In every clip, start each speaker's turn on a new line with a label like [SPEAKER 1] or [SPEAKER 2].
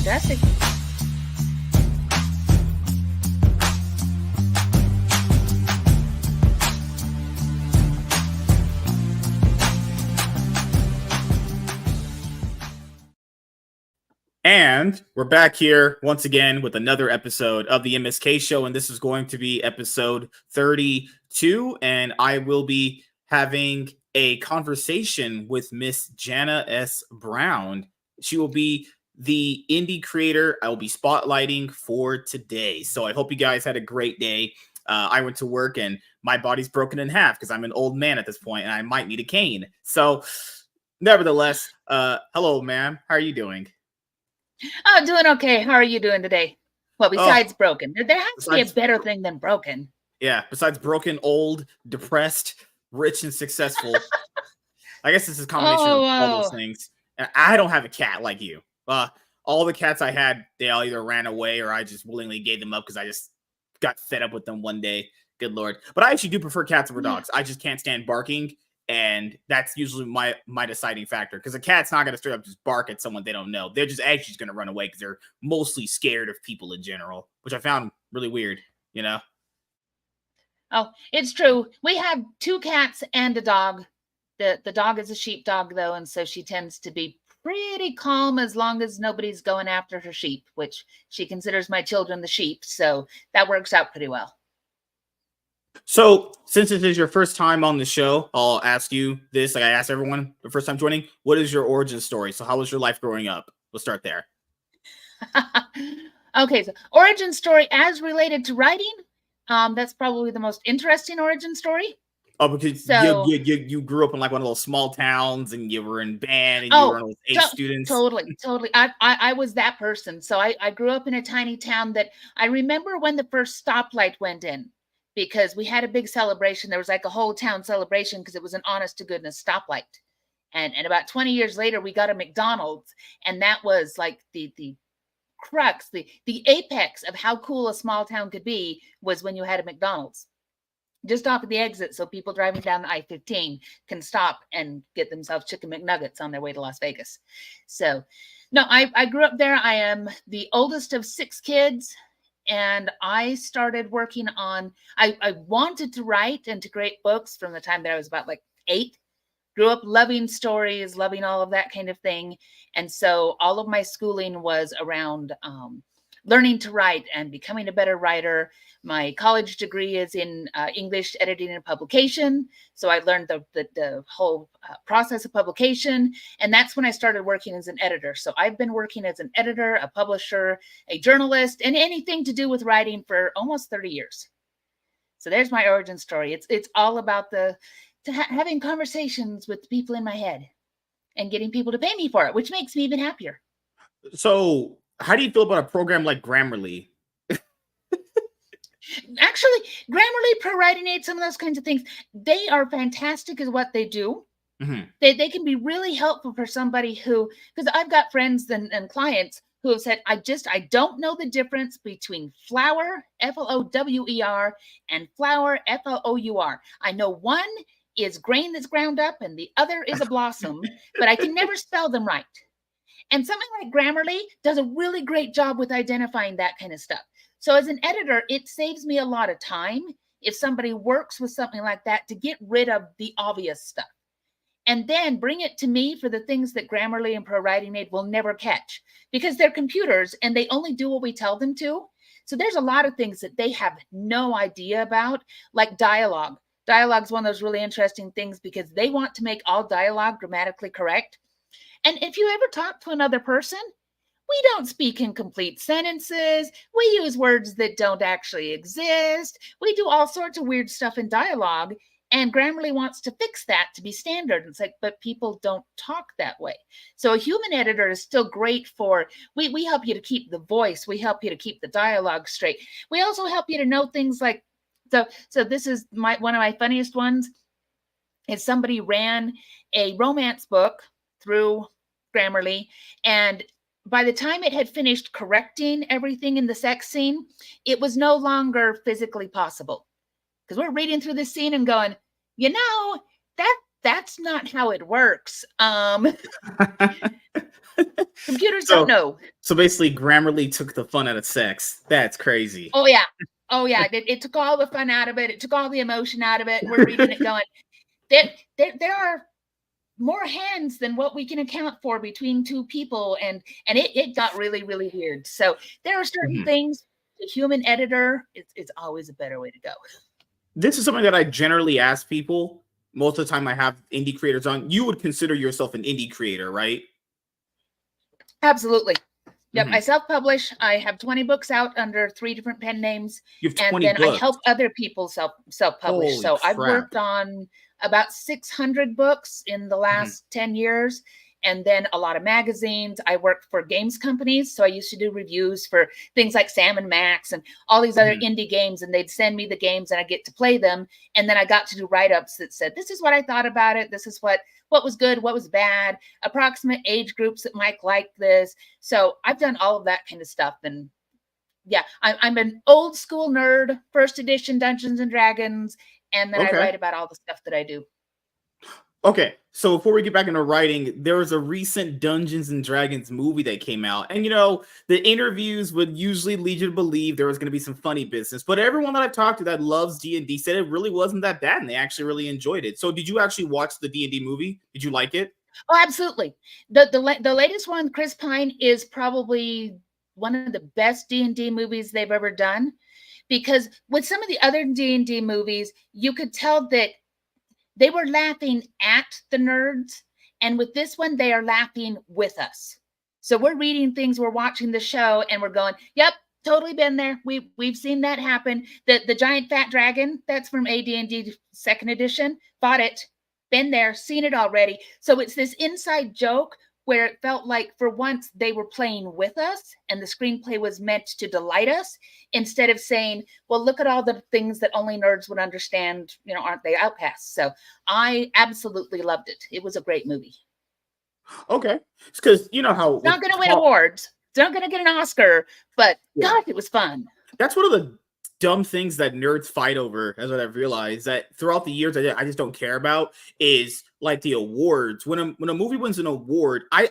[SPEAKER 1] Fantastic.
[SPEAKER 2] And we're back here once again with another episode of the MSK show. And this is going to be episode 32. And I will be having a conversation with Miss Jana S. Brown. She will be the indie creator I will be spotlighting for today. So I hope you guys had a great day. I went to work and my body's broken in half because I'm an old man at this point and I might need a cane. So nevertheless, hello, ma'am. How are you doing?
[SPEAKER 1] Oh, doing okay. How are you doing today? Well, besides broken. There has to be a better thing than broken.
[SPEAKER 2] Yeah, besides broken, old, depressed, rich, and successful. I guess this is a combination of all those things. And I don't have a cat like you. All the cats I had, they all either ran away or I just willingly gave them up because I just got fed up with them one day. Good Lord. But I actually do prefer cats over dogs. I just can't stand barking. And that's usually my deciding factor because a cat's not going to straight up just bark at someone they don't know. They're just actually going to run away because they're mostly scared of people in general, which I found really weird, you know?
[SPEAKER 1] Oh, it's true. We have 2 cats and a dog. The dog is a sheepdog, though, and so she tends to be pretty calm as long as nobody's going after her sheep, which she considers my children the sheep. So that works out pretty well.
[SPEAKER 2] So, since this is your first time on the show, I'll ask you this, like I asked everyone the first time joining. What is your origin story? So, how was your life growing up? We'll start there.
[SPEAKER 1] Okay, so origin story as related to writing. That's probably the most interesting origin story.
[SPEAKER 2] Oh, because you grew up in like one of those small towns and you were in band and you were one of those A students.
[SPEAKER 1] Totally. I was that person. So I grew up in a tiny town that I remember when the first stoplight went in. Because we had a big celebration. There was like a whole town celebration because it was an honest to goodness stoplight. And about 20 years later, we got a McDonald's. And that was like the crux, the apex of how cool a small town could be was when you had a McDonald's. Just off of the exit so people driving down the I-15 can stop and get themselves chicken McNuggets on their way to Las Vegas. So, no, I grew up there. I am the oldest of 6 kids. And I started working on, I wanted to write and to create books from the time that I was about like 8. Grew up loving stories, loving all of that kind of thing. And so all of my schooling was around learning to write and becoming a better writer. My college degree is in English editing and publication. So I learned the whole process of publication. And that's when I started working as an editor. So I've been working as an editor, a publisher, a journalist, and anything to do with writing for almost 30 years. So there's my origin story. It's all about having conversations with the people in my head and getting people to pay me for it, which makes me even happier.
[SPEAKER 2] So how do you feel about a program like Grammarly?
[SPEAKER 1] Actually, Grammarly, ProWriting Aid, some of those kinds of things, they are fantastic at what they do. Mm-hmm. They can be really helpful for somebody who, because I've got friends and clients who have said, I don't know the difference between flower, Flower, and flower, Flour. I know one is grain that's ground up and the other is a blossom, but I can never spell them right. And something like Grammarly does a really great job with identifying that kind of stuff. So as an editor, it saves me a lot of time if somebody works with something like that to get rid of the obvious stuff. And then bring it to me for the things that Grammarly and ProWriting Aid will never catch because they're computers and they only do what we tell them to. So there's a lot of things that they have no idea about, like dialogue. Dialogue is one of those really interesting things because they want to make all dialogue grammatically correct. And if you ever talk to another person, we don't speak in complete sentences. We use words that don't actually exist. We do all sorts of weird stuff in dialogue. And Grammarly wants to fix that to be standard. It's like, but people don't talk that way. So a human editor is still great for, we help you to keep the voice. We help you to keep the dialogue straight. We also help you to know things like, so this is one of my funniest ones, is somebody ran a romance book through Grammarly, and by the time it had finished correcting everything in the sex scene, it was no longer physically possible. Because we're reading through this scene and going, you know, that's not how it works. Computers don't
[SPEAKER 2] So,
[SPEAKER 1] know.
[SPEAKER 2] so basically, Grammarly took the fun out of sex. That's crazy.
[SPEAKER 1] Oh yeah. Oh yeah. It took all the fun out of it. It took all the emotion out of it. We're reading it going, there are more hands than what we can account for between two people. And it got really, really weird. So there are certain things, the human editor, it's always a better way to go.
[SPEAKER 2] This is something that I generally ask people. Most of the time I have indie creators on. You would consider yourself an indie creator, right?
[SPEAKER 1] Absolutely. Yep, I self-publish. I have 20 books out under 3 different pen names,
[SPEAKER 2] You have
[SPEAKER 1] and
[SPEAKER 2] 20
[SPEAKER 1] then I
[SPEAKER 2] books.
[SPEAKER 1] help other people self-publish.
[SPEAKER 2] Holy
[SPEAKER 1] So I've
[SPEAKER 2] crap.
[SPEAKER 1] worked on about 600 books in the last 10 years, and then a lot of magazines. I worked for games companies, so I used to do reviews for things like Sam and Max and all these other indie games, and they'd send me the games and I get to play them, and then I got to do write-ups that said, this is what I thought about it, this is what was good, what was bad, approximate age groups that might like this. So I've done all of that kind of stuff. And yeah, I'm an old school nerd, first edition Dungeons and Dragons, and then I write about all the stuff that I do.
[SPEAKER 2] Okay, so before we get back into writing, there was a recent Dungeons and Dragons movie that came out, and the interviews would usually lead you to believe there was going to be some funny business, but everyone that I've talked to that loves D&D said it really wasn't that bad, and they actually really enjoyed it. So, did you actually watch the D&D movie? Did you like it?
[SPEAKER 1] Oh, absolutely. The latest one, Chris Pine, is probably one of the best D&D movies they've ever done, because with some of the other D&D movies, you could tell that they were laughing at the nerds, and with this one, they are laughing with us. So we're reading things, we're watching the show, and we're going, yep, totally been there. We've seen that happen. The giant fat dragon, that's from AD&D 2nd edition, fought it, been there, seen it already. So it's this inside joke where it felt like for once they were playing with us and the screenplay was meant to delight us, instead of saying, well, look at all the things that only nerds would understand, aren't they outcasts? So I absolutely loved it. It was a great movie.
[SPEAKER 2] Okay. It's because you know how
[SPEAKER 1] it's not going to win awards. It's not going to get an Oscar, but God, it was fun.
[SPEAKER 2] That's one of the dumb things that nerds fight over, as what I've realized, that throughout the years I just don't care about, is like the awards. When a movie wins an award, I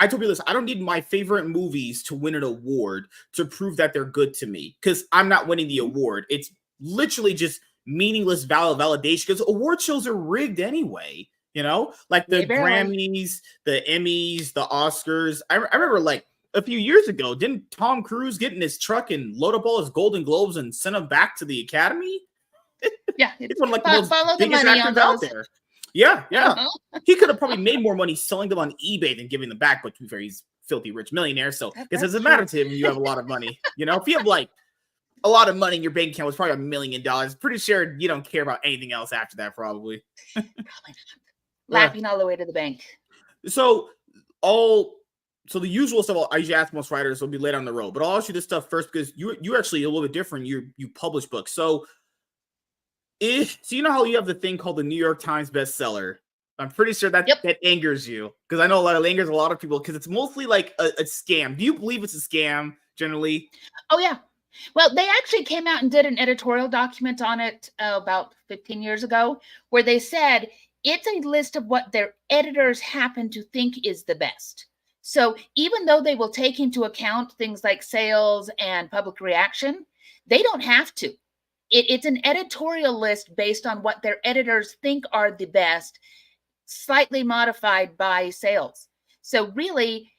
[SPEAKER 2] told you this, I don't need my favorite movies to win an award to prove that they're good to me, because I'm not winning the award. It's literally just meaningless validation, because award shows are rigged anyway. Like the Grammys, the Emmys, the Oscars. I remember like a few years ago, didn't Tom Cruise get in his truck and load up all his Golden Globes and send them back to the Academy?
[SPEAKER 1] Yeah,
[SPEAKER 2] it's one of like the most biggest actors out there. Yeah. He could have probably made more money selling them on eBay than giving them back, but to be fair, he's filthy rich millionaire, so it doesn't matter to him when you have a lot of money. If you have like a lot of money in your bank account, was probably $1 million. Pretty sure you don't care about anything else after that, probably.
[SPEAKER 1] Probably not. Laughing all the way to the bank.
[SPEAKER 2] So the usual stuff I usually ask most writers will be laid on the road, but I'll ask you this stuff first because you actually a little bit different. You publish books, so you know how you have the thing called the New York Times bestseller. I'm pretty sure that angers you, because I know it angers a lot of people, because it's mostly like a scam. Do you believe it's a scam generally?
[SPEAKER 1] Oh yeah. Well, they actually came out and did an editorial document on it about 15 years ago, where they said it's a list of what their editors happen to think is the best. So even though they will take into account things like sales and public reaction, they don't have to. It's an editorial list based on what their editors think are the best, slightly modified by sales. So really,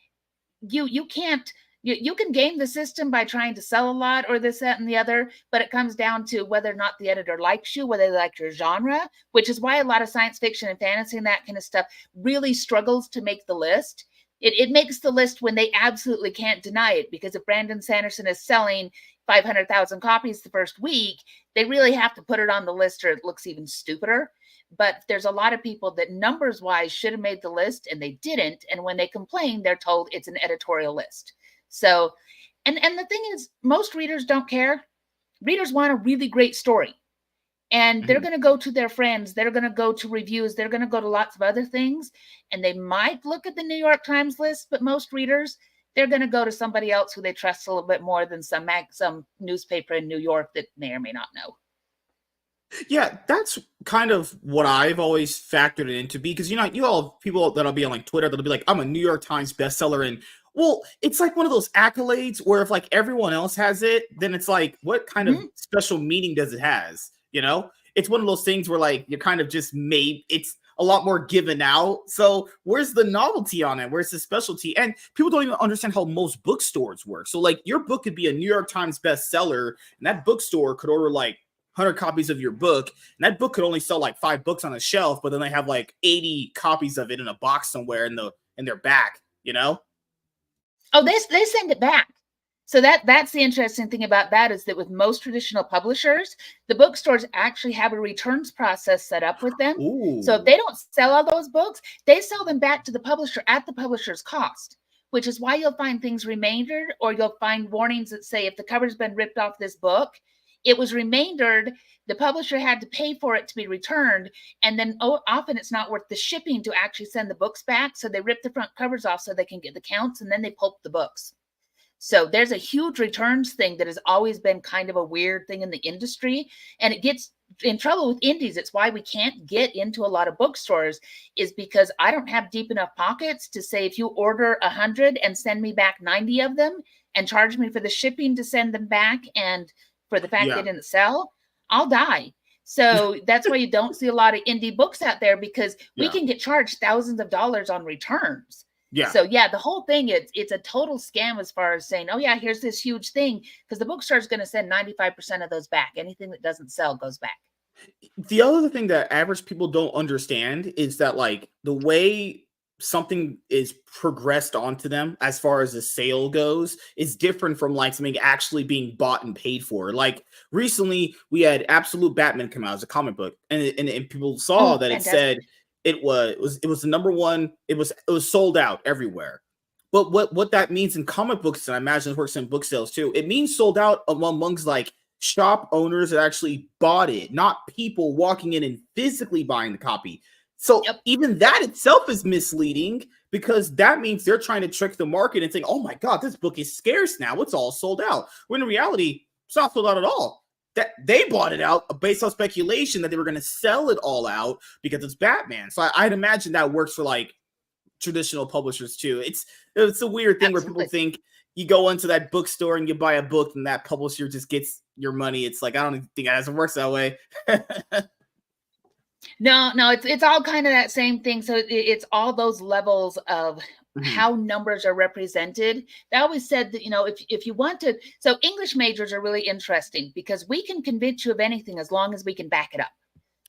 [SPEAKER 1] you can't. You can game the system by trying to sell a lot or this, that, and the other, but it comes down to whether or not the editor likes you, whether they like your genre, which is why a lot of science fiction and fantasy and that kind of stuff really struggles to make the list. It makes the list when they absolutely can't deny it, because if Brandon Sanderson is selling 500,000 copies the first week, they really have to put it on the list or it looks even stupider. But there's a lot of people that numbers-wise should have made the list and they didn't, and when they complain, they're told it's an editorial list. So, and the thing is, most readers don't care. Readers want a really great story. And they're going to go to their friends. They're going to go to reviews. They're going to go to lots of other things. And they might look at the New York Times list, but most readers, they're going to go to somebody else who they trust a little bit more than some newspaper in New York that may or may not know.
[SPEAKER 2] Yeah, that's kind of what I've always factored it into because you all have people that'll be on like Twitter that'll be like, I'm a New York Times bestseller, and well, it's like one of those accolades where if like everyone else has it, then it's like, what kind of special meaning does it has? It's one of those things where like you're kind of just made it's a lot more given out. So where's the novelty on it? Where's the specialty? And people don't even understand how most bookstores work. So like your book could be a New York Times bestseller, and that bookstore could order like 100 copies of your book, and that book could only sell like 5 books on a shelf, but then they have like 80 copies of it in a box somewhere in their back.
[SPEAKER 1] Oh, they send it back. So that's the interesting thing about that is that with most traditional publishers, the bookstores actually have a returns process set up with them.
[SPEAKER 2] Ooh.
[SPEAKER 1] So if they don't sell all those books, they sell them back to the publisher at the publisher's cost, which is why you'll find things remaindered, or you'll find warnings that say if the cover's been ripped off this book, it was remaindered, the publisher had to pay for it to be returned, and then often it's not worth the shipping to actually send the books back, so they rip the front covers off so they can get the counts, and then they pulp the books. So there's a huge returns thing that has always been kind of a weird thing in the industry, and it gets in trouble with indies. It's why we can't get into a lot of bookstores, is because I don't have deep enough pockets to say if you order 100 and send me back 90 of them and charge me for the shipping to send them back and for the fact they didn't sell, I'll die. So that's why you don't see a lot of indie books out there, because we can get charged thousands of dollars on returns.
[SPEAKER 2] Yeah.
[SPEAKER 1] So yeah, the whole thing, it's a total scam as far as saying, oh yeah, here's this huge thing, because the bookstore is going to send 95% of those back. Anything that doesn't sell goes back.
[SPEAKER 2] The other thing that average people don't understand is that like the way something is progressed onto them as far as the sale goes is different from like something actually being bought and paid for. Like recently we had Absolute Batman come out as a comic book, and people saw that fantastic. It said it was the number one. It was sold out everywhere. But what that means in comic books, and I imagine it works in book sales too, it means sold out amongst like shop owners that actually bought it, not people walking in and physically buying the copy. So even that itself is misleading, because that means they're trying to trick the market and saying, oh my God, this book is scarce now, it's all sold out. When in reality, it's not sold out at all. That they bought it out based on speculation that they were going to sell it all out because it's Batman. So I'd imagine that works for like traditional publishers too. It's a weird thing where people think you go into that bookstore and you buy a book and that publisher just gets your money. It's like, I don't think it works that way.
[SPEAKER 1] No, it's all kind of that same thing. So it's all those levels of how numbers are represented. They always said that, if you want to, so English majors are really interesting because we can convince you of anything as long as we can back it up.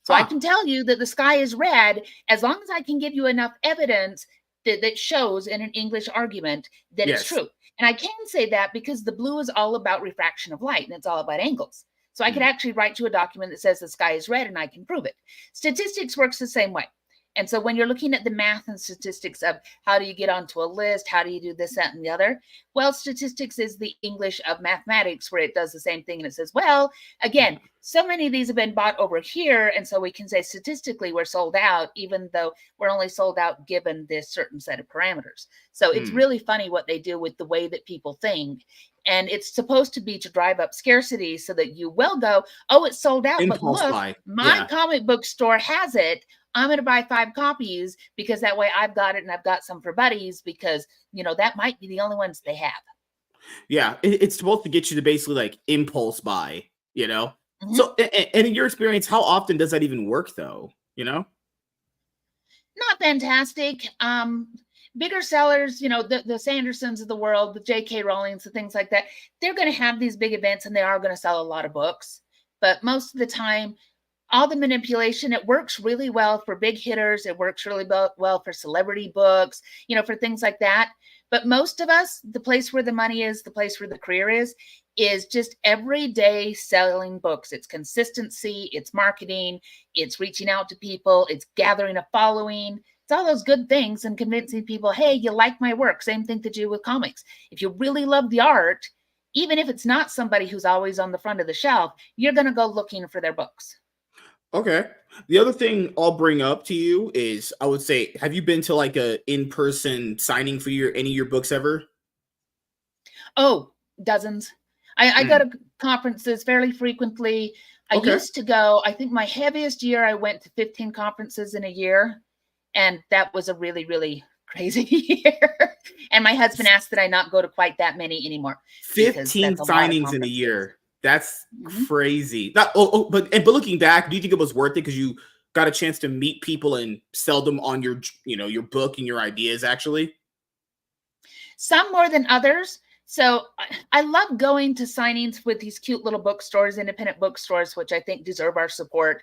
[SPEAKER 1] So I can tell you that the sky is red as long as I can give you enough evidence that shows in an English argument that it's true. And I can say that because the blue is all about refraction of light and it's all about angles. So I could actually write you a document that says the sky is red and I can prove it. Statistics works the same way. And so when you're looking at the math and statistics of how do you get onto a list, how do you do this, that, and the other? Well, statistics is the English of mathematics, where it does the same thing. And it says, well, again, so many of these have been bought over here. And so we can say statistically we're sold out, even though we're only sold out given this certain set of parameters. So it's really funny what they do with the way that people think. And it's supposed to be to drive up scarcity so that you will go, oh, it's sold out.
[SPEAKER 2] Impulse
[SPEAKER 1] but look,
[SPEAKER 2] buy.
[SPEAKER 1] My comic book store has it. I'm going to buy 5 copies because that way I've got it and I've got some for buddies because, that might be the only ones they have.
[SPEAKER 2] Yeah, it's supposed to get you to basically like impulse buy, So, and in your experience, how often does that even work though,
[SPEAKER 1] Not fantastic. Bigger sellers, the Sandersons of the world, the J.K. Rowlings, the things like that, they're going to have these big events and they are going to sell a lot of books. But most of the time, all the manipulation, it works really well for big hitters. It works really well for celebrity books, for things like that. But most of us, the place where the money is, the place where the career is just everyday selling books. It's consistency, it's marketing, it's reaching out to people, it's gathering a following. It's all those good things and convincing people, hey, you like my work. Same thing to do with comics. If you really love the art, even if it's not somebody who's always on the front of the shelf, you're going to go looking for their books.
[SPEAKER 2] Okay. The other thing I'll bring up to you is, I would say, have you been to like a in-person signing for any of your books ever?
[SPEAKER 1] Oh, dozens. I go to conferences fairly frequently. I used to go, I think my heaviest year, I went to 15 conferences in a year. And that was a really, really crazy year. And my husband asked that I not go to quite that many anymore.
[SPEAKER 2] 15 signings in a year. That's crazy. But looking back, do you think it was worth it because you got a chance to meet people and sell them on your, your book and your ideas actually?
[SPEAKER 1] Some more than others. So I love going to signings with these cute little bookstores, independent bookstores, which I think deserve our support.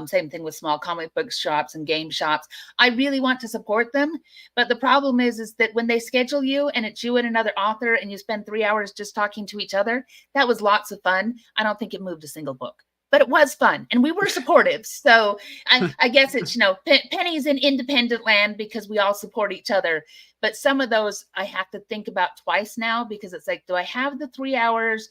[SPEAKER 1] Same thing with small comic book shops and game shops. I really want to support them. But the problem is that when they schedule you and it's you and another author and you spend 3 hours just talking to each other, that was lots of fun. I don't think it moved a single book. But it was fun and we were supportive. So I guess it's, pennies in independent land because we all support each other. But some of those I have to think about twice now because it's like, do I have the 3 hours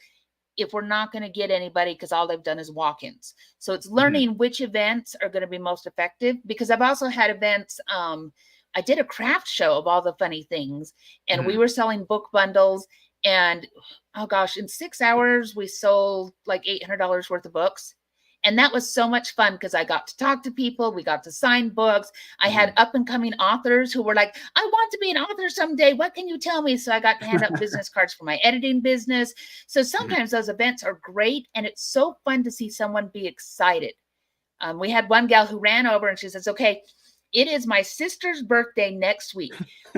[SPEAKER 1] if we're not going to get anybody because all they've done is walk-ins? So it's learning which events are going to be most effective because I've also had events. I did a craft show of all the funny things and we were selling book bundles. And oh gosh, in 6 hours, we sold like $800 worth of books. And that was so much fun because I got to talk to people. We got to sign books. I had up and coming authors who were like, I want to be an author someday. What can you tell me? So I got to hand out business cards for my editing business. So sometimes those events are great. And it's so fun to see someone be excited. We had one gal who ran over and she says, okay, it is my sister's birthday next week.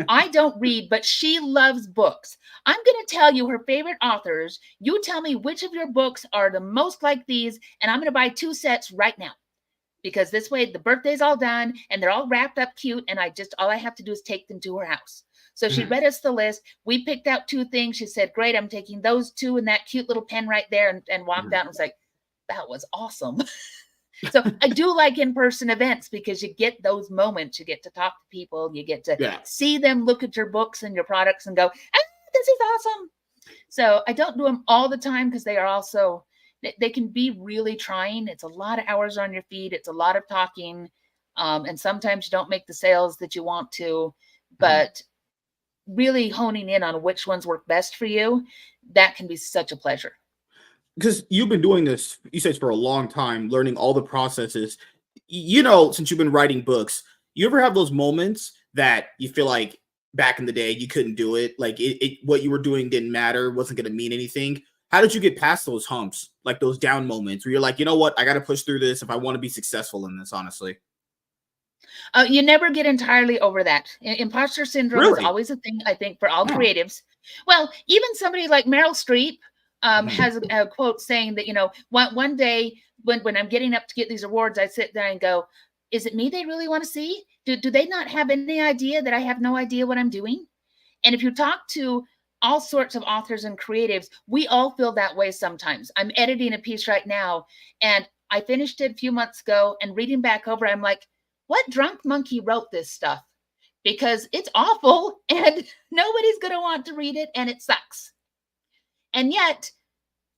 [SPEAKER 1] I don't read, but she loves books. I'm going to tell you her favorite authors. You tell me which of your books are the most like these, and I'm going to buy 2 sets right now. Because this way the birthday's all done and they're all wrapped up cute, and all I have to do is take them to her house. So she read us the list. We picked out 2 things. She said, great, I'm taking those 2 and that cute little pen right there, and walked out and was like, that was awesome. So I do like in-person events because you get those moments. You get to talk to people. You get to see them look at your books and your products and go, this is awesome. So I don't do them all the time because they are also, they can be really trying. It's a lot of hours on your feet. It's a lot of talking. And sometimes you don't make the sales that you want to, but really honing in on which ones work best for you, that can be such a pleasure.
[SPEAKER 2] Because you've been doing this, you said, for a long time, learning all the processes. Since you've been writing books, you ever have those moments that you feel like back in the day you couldn't do it? Like what you were doing didn't matter, wasn't going to mean anything. How did you get past those humps, like those down moments where you're like, you know what, I got to push through this if I want to be successful in this, honestly?
[SPEAKER 1] You never get entirely over that. Imposter syndrome is always a thing, I think, for all creatives. Well, even somebody like Meryl Streep, has a quote saying that, one day when I'm getting up to get these awards, I sit there and go, is it me they really want to see? Do they not have any idea that I have no idea what I'm doing? And if you talk to all sorts of authors and creatives, we all feel that way sometimes. I'm editing a piece right now and I finished it a few months ago, and reading back over, I'm like, what drunk monkey wrote this stuff? Because it's awful and nobody's going to want to read it and it sucks. And yet,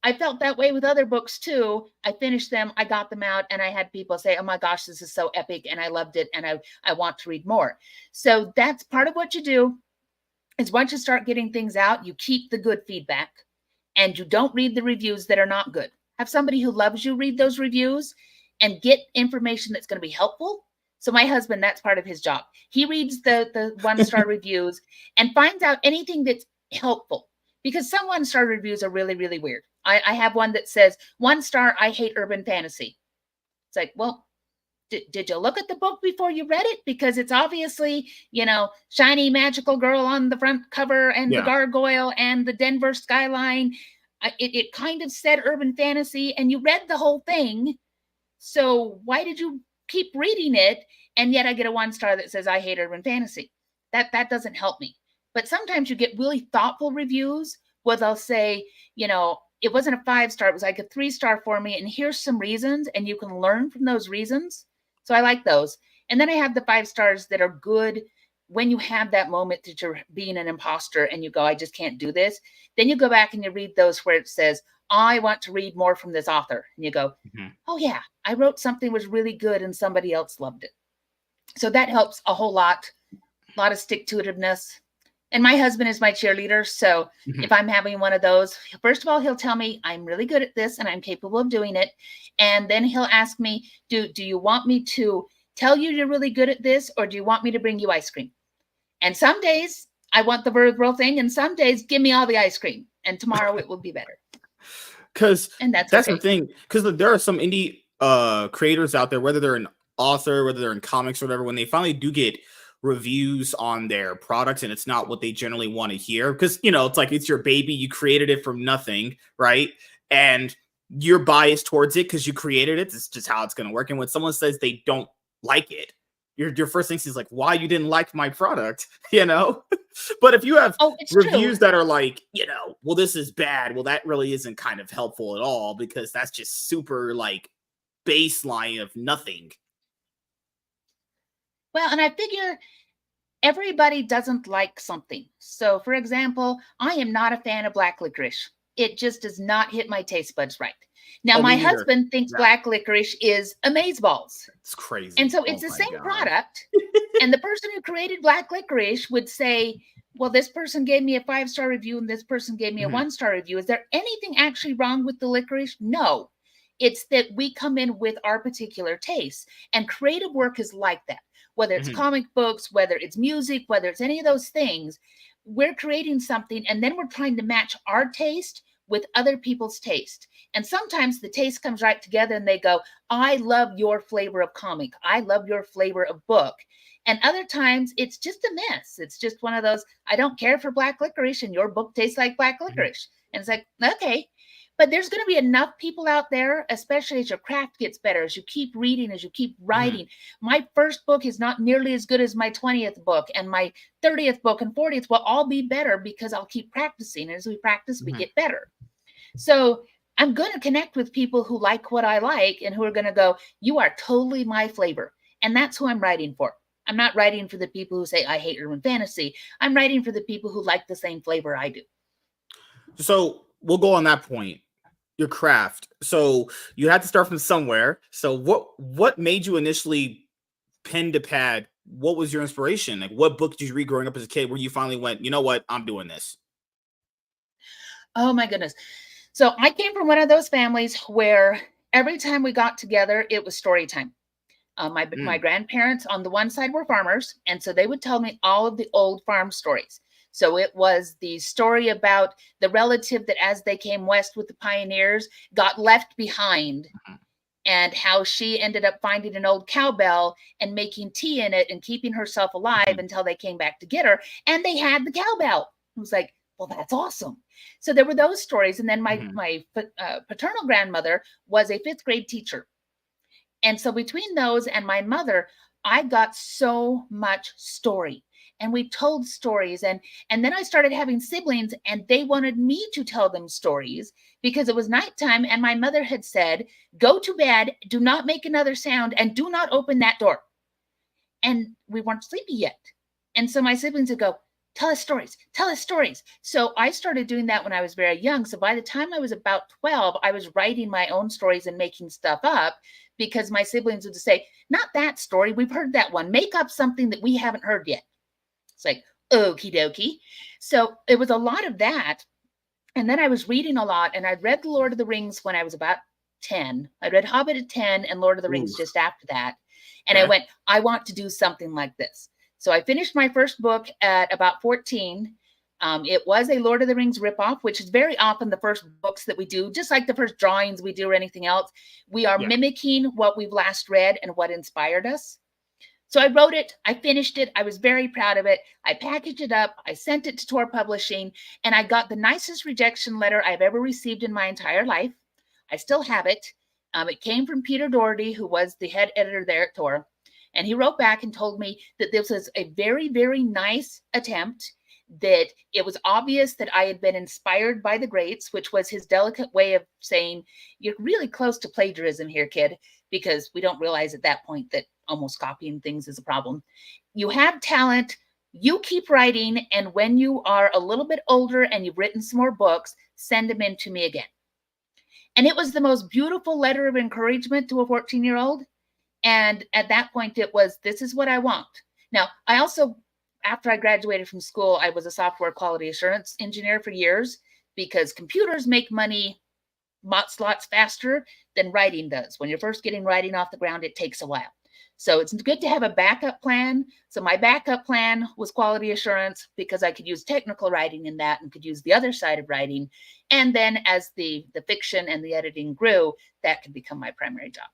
[SPEAKER 1] I felt that way with other books too. I finished them, I got them out, and I had people say, oh my gosh, this is so epic, and I loved it, and I want to read more. So that's part of what you do, is once you start getting things out, you keep the good feedback, and you don't read the reviews that are not good. Have somebody who loves you read those reviews and get information that's going to be helpful. So my husband, that's part of his job. He reads the 1-star reviews and finds out anything that's helpful. Because some 1-star reviews are really, really weird. I have one that says, 1 star, I hate urban fantasy. It's like, well, did you look at the book before you read it? Because it's obviously, shiny magical girl on the front cover and the gargoyle and the Denver skyline. It kind of said urban fantasy and you read the whole thing. So why did you keep reading it? And yet I get a 1-star that says, I hate urban fantasy. That doesn't help me. But sometimes you get really thoughtful reviews where they'll say, it wasn't a 5-star, it was like a 3-star for me. And here's some reasons, and you can learn from those reasons. So I like those. And then I have the 5 stars that are good when you have that moment that you're being an imposter and you go, I just can't do this. Then you go back and you read those where it says, I want to read more from this author. And you go, oh yeah, I wrote something was really good and somebody else loved it. So that helps a whole lot. A lot of stick-to-itiveness. And my husband is my cheerleader. So
[SPEAKER 2] Mhm.
[SPEAKER 1] if I'm having one of those, first of all, he'll tell me I'm really good at this and I'm capable of doing it. And then he'll ask me, do you want me to tell you you're really good at this, or do you want me to bring you ice cream? And some days I want the real thing, and some days give me all the ice cream, and tomorrow it will be better.
[SPEAKER 2] Because
[SPEAKER 1] And that's
[SPEAKER 2] that's
[SPEAKER 1] okay.
[SPEAKER 2] the thing. Because there are some indie creators out there, whether they're an author, whether they're in comics or whatever, when they finally do get reviews on their products and it's not what they generally want to hear, because it's like it's your baby, you created it from nothing, right? And you're biased towards it because you created it. It's just how it's going to work. And when someone says they don't like it, your first thing is like, why you didn't like my product, But if you have reviews that are like, well, this is bad, well, that really isn't kind of helpful at all, because that's just super like baseline of nothing.
[SPEAKER 1] Well, and I figure everybody doesn't like something. So, for example, I am not a fan of black licorice. It just does not hit my taste buds right. Now, my husband thinks black licorice is amazeballs.
[SPEAKER 2] It's crazy.
[SPEAKER 1] And so it's the same product. And the person who created black licorice would say, well, this person gave me a 5-star review and this person gave me a 1-star review. Is there anything actually wrong with the licorice? No. It's that we come in with our particular tastes. And creative work is like that. Whether it's comic books, whether it's music, whether it's any of those things, we're creating something and then we're trying to match our taste with other people's taste. And sometimes the taste comes right together and they go, I love your flavor of comic. I love your flavor of book. And other times it's just a mess. It's just one of those, I don't care for black licorice and your book tastes like black licorice. And it's like, okay. But there's going to be enough people out there, especially as your craft gets better, as you keep reading, as you keep writing. My first book is not nearly as good as my 20th book, and my 30th book and 40th will all be better because I'll keep practicing. And as we practice, we get better. So I'm going to connect with people who like what I like and who are going to go, you are totally my flavor. And that's who I'm writing for. I'm not writing for the people who say, I hate urban fantasy. I'm writing for the people who like the same flavor I do.
[SPEAKER 2] So we'll go on that point. Your craft. So you had to start from somewhere. So what made you initially pen to pad? What was your inspiration? Like, what book did you read growing up as a kid where you finally went, you know what, I'm doing this?
[SPEAKER 1] Oh my goodness. So I came from one of those families where every time we got together, it was story time. My grandparents on the one side were farmers, and so they would tell me all of the old farm stories. So it was the story about the relative that as they came west with the pioneers got left behind, and how she ended up finding an old cowbell and making tea in it and keeping herself alive until they came back to get her, and they had the cowbell. It was like, well, that's awesome. So there were those stories. And then my paternal grandmother was a 5th grade teacher. And so between those and my mother, I got so much story, and we told stories. And then I started having siblings, and they wanted me to tell them stories because it was nighttime. And my mother had said, go to bed, do not make another sound, and do not open that door. And we weren't sleepy yet. And so my siblings would go, tell us stories, tell us stories. So I started doing that when I was very young. So by the time I was about 12, I was writing my own stories and making stuff up, because my siblings would say, not that story, we've heard that one, make up something that we haven't heard yet. It's like, okie dokie. So it was a lot of that. And then I was reading a lot, and I'd read The Lord of the Rings when I was about 10. I read Hobbit at 10 and Lord of the Rings just after that. And I went, I want to do something like this. So I finished my first book at about 14. It was a Lord of the Rings ripoff, which is very often the first books that we do, just like the first drawings we do or anything else. We are mimicking what we've last read and what inspired us. So I wrote it, I finished it, I was very proud of it. I packaged it up, I sent it to Tor Publishing, and I got the nicest rejection letter I've ever received in my entire life. I still have it. It came from Peter Doherty, who was the head editor there at Tor. And he wrote back and told me that this was a very, very nice attempt, that it was obvious that I had been inspired by the greats, which was his delicate way of saying, you're really close to plagiarism here, kid, because we don't realize at that point that almost copying things is a problem. You have talent, you keep writing, and when you are a little bit older and you've written some more books, send them in to me again. And it was the most beautiful letter of encouragement to a 14-year-old. And at that point, it was, this is what I want. Now, I also after I graduated from school, I was a software quality assurance engineer for years because computers make money lots faster than writing does. When you're first getting writing off the ground, it takes a while. So it's good to have a backup plan. So my backup plan was quality assurance because I could use technical writing in that and could use the other side of writing. And then as the fiction and the editing grew, that could become my primary job.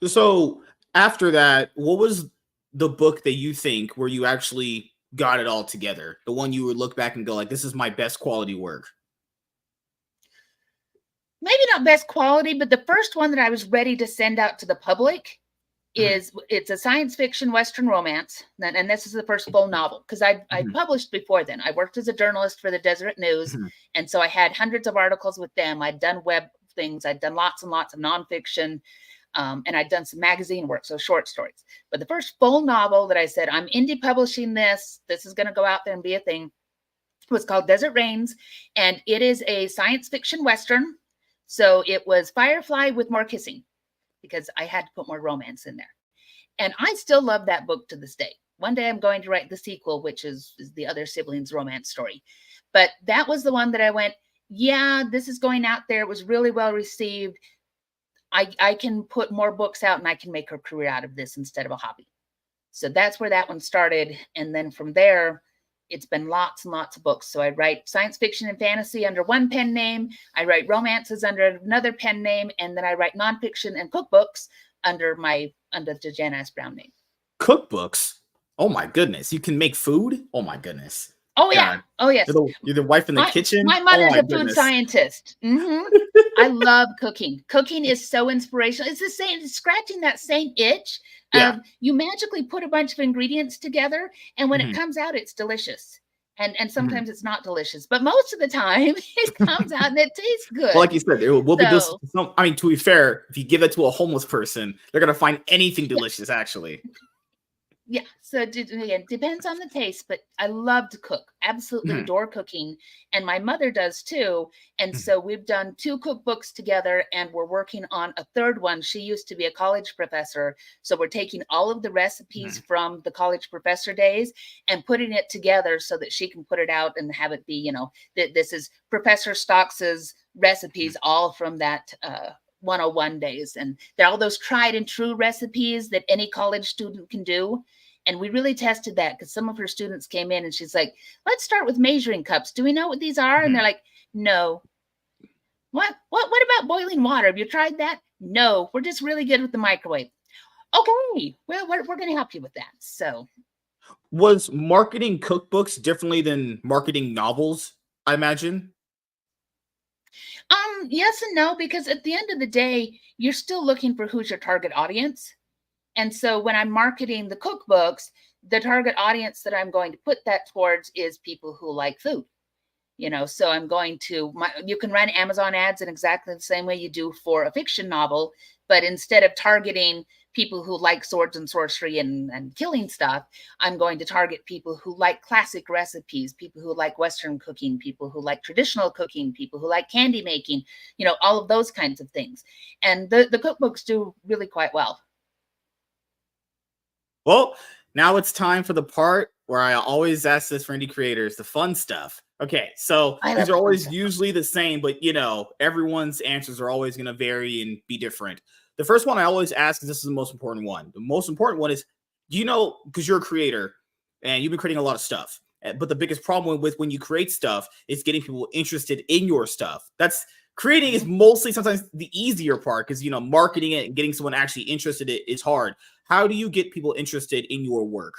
[SPEAKER 2] So after that, what was the book that you think where you actually got it all together? The one you would look back and go like, this is my best quality work.
[SPEAKER 1] Maybe not best quality, but the first one that I was ready to send out to the public is it's a science fiction Western romance. And this is the first full novel because I published before then. I worked as a journalist for the Deseret News. And so I had hundreds of articles with them. I'd done web things. I'd done lots and lots of nonfiction. And I'd done some magazine work, so short stories. But the first full novel that I said, I'm indie publishing this. This is going to go out there and be a thing. Was called Desert Rains. And it is a science fiction Western. So it was Firefly with more kissing because I had to put more romance in there. And I still love that book to this day. One day I'm going to write the sequel, which is the other siblings romance story. But that was the one that I went, yeah, this is going out there. It was really well received. I can put more books out and I can make a career out of this instead of a hobby. So that's where that one started. And then from there, it's been lots and lots of books. So I write science fiction and fantasy under one pen name. I write romances under another pen name. And then I write nonfiction and cookbooks under the Jana S. Brown name.
[SPEAKER 2] Cookbooks? Oh my goodness. You can make food? Oh my goodness.
[SPEAKER 1] Oh, yeah. God. Oh, yes.
[SPEAKER 2] You're the wife in the kitchen?
[SPEAKER 1] My mother's a food scientist. I love cooking. Cooking is so inspirational. It's the same, scratching that same itch. You magically put a bunch of ingredients together, and when it comes out, it's delicious. And sometimes it's not delicious, but most of the time it comes out and it tastes good.
[SPEAKER 2] Well, like you said, it will be delicious. I mean, to be fair, if you give it to a homeless person, they're going to find anything delicious, actually.
[SPEAKER 1] Yeah, so it depends on the taste, but I love to cook. Absolutely adore cooking, and my mother does too. And so we've done 2 cookbooks together, and we're working on a third one. She used to be a college professor, so we're taking all of the recipes from the college professor days and putting it together so that she can put it out and have it be, this is Professor Stocks's recipes, all from that 101 days, and they're all those tried and true recipes that any college student can do. And we really tested that because some of her students came in and she's like, let's start with measuring cups. Do we know what these are? And they're like, no. What about boiling water? Have you tried that? No, we're just really good with the microwave. Okay, well, we're going to help you with that. So
[SPEAKER 2] was marketing cookbooks differently than marketing novels, I imagine?
[SPEAKER 1] Yes and no, because at the end of the day, you're still looking for who's your target audience. And so when I'm marketing the cookbooks, the target audience that I'm going to put that towards is people who like food. So I'm going to, you can run Amazon ads in exactly the same way you do for a fiction novel, but instead of targeting people who like swords and sorcery and killing stuff, I'm going to target people who like classic recipes, people who like Western cooking, people who like traditional cooking, people who like candy making, all of those kinds of things. And the cookbooks do really quite well.
[SPEAKER 2] Well, now it's time for the part where I always ask this for indie creators, the fun stuff. Okay, so these are always usually the same, but everyone's answers are always going to vary and be different. The first one I always ask, is this is the most important one. The most important one is, because you're a creator and you've been creating a lot of stuff, but the biggest problem with when you create stuff is getting people interested in your stuff. Creating is mostly sometimes the easier part because, marketing it and getting someone actually interested in it is hard. How do you get people interested in your work?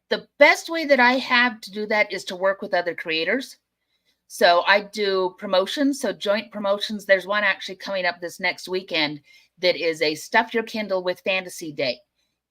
[SPEAKER 1] The best way that I have to do that is to work with other creators. So I do promotions, so joint promotions. There's one actually coming up this next weekend that is a Stuff Your Kindle with Fantasy Day.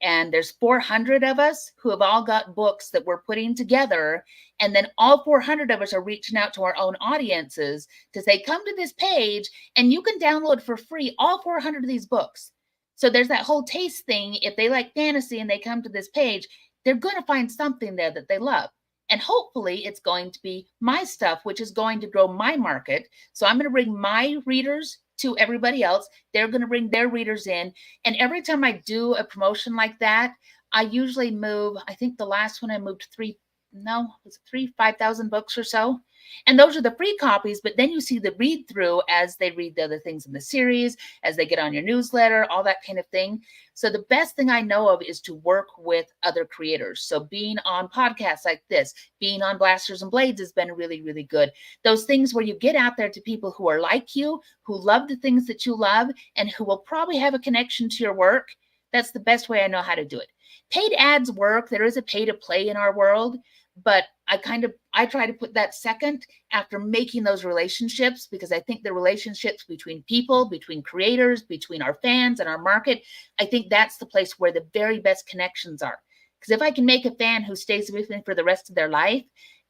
[SPEAKER 1] And there's 400 of us who have all got books that we're putting together. And then all 400 of us are reaching out to our own audiences to say, come to this page and you can download for free all 400 of these books. So there's that whole taste thing. If they like fantasy and they come to this page, they're going to find something there that they love. And hopefully it's going to be my stuff, which is going to grow my market. So I'm going to bring my readers to everybody else. They're going to bring their readers in. And every time I do a promotion like that, I usually move, I think the last one I moved 5,000 books or so. And those are the free copies, but then you see the read through as they read the other things in the series, as they get on your newsletter, all that kind of thing. So the best thing I know of is to work with other creators. So being on podcasts like this, being on Blasters and Blades has been really, really good. Those things where you get out there to people who are like you, who love the things that you love, and who will probably have a connection to your work. That's the best way I know how to do it. Paid ads work. There is a pay to play in our world, but I try to put that second after making those relationships, because I think the relationships between people, between creators, between our fans and our market, I think that's the place where the very best connections are. Because if I can make a fan who stays with me for the rest of their life,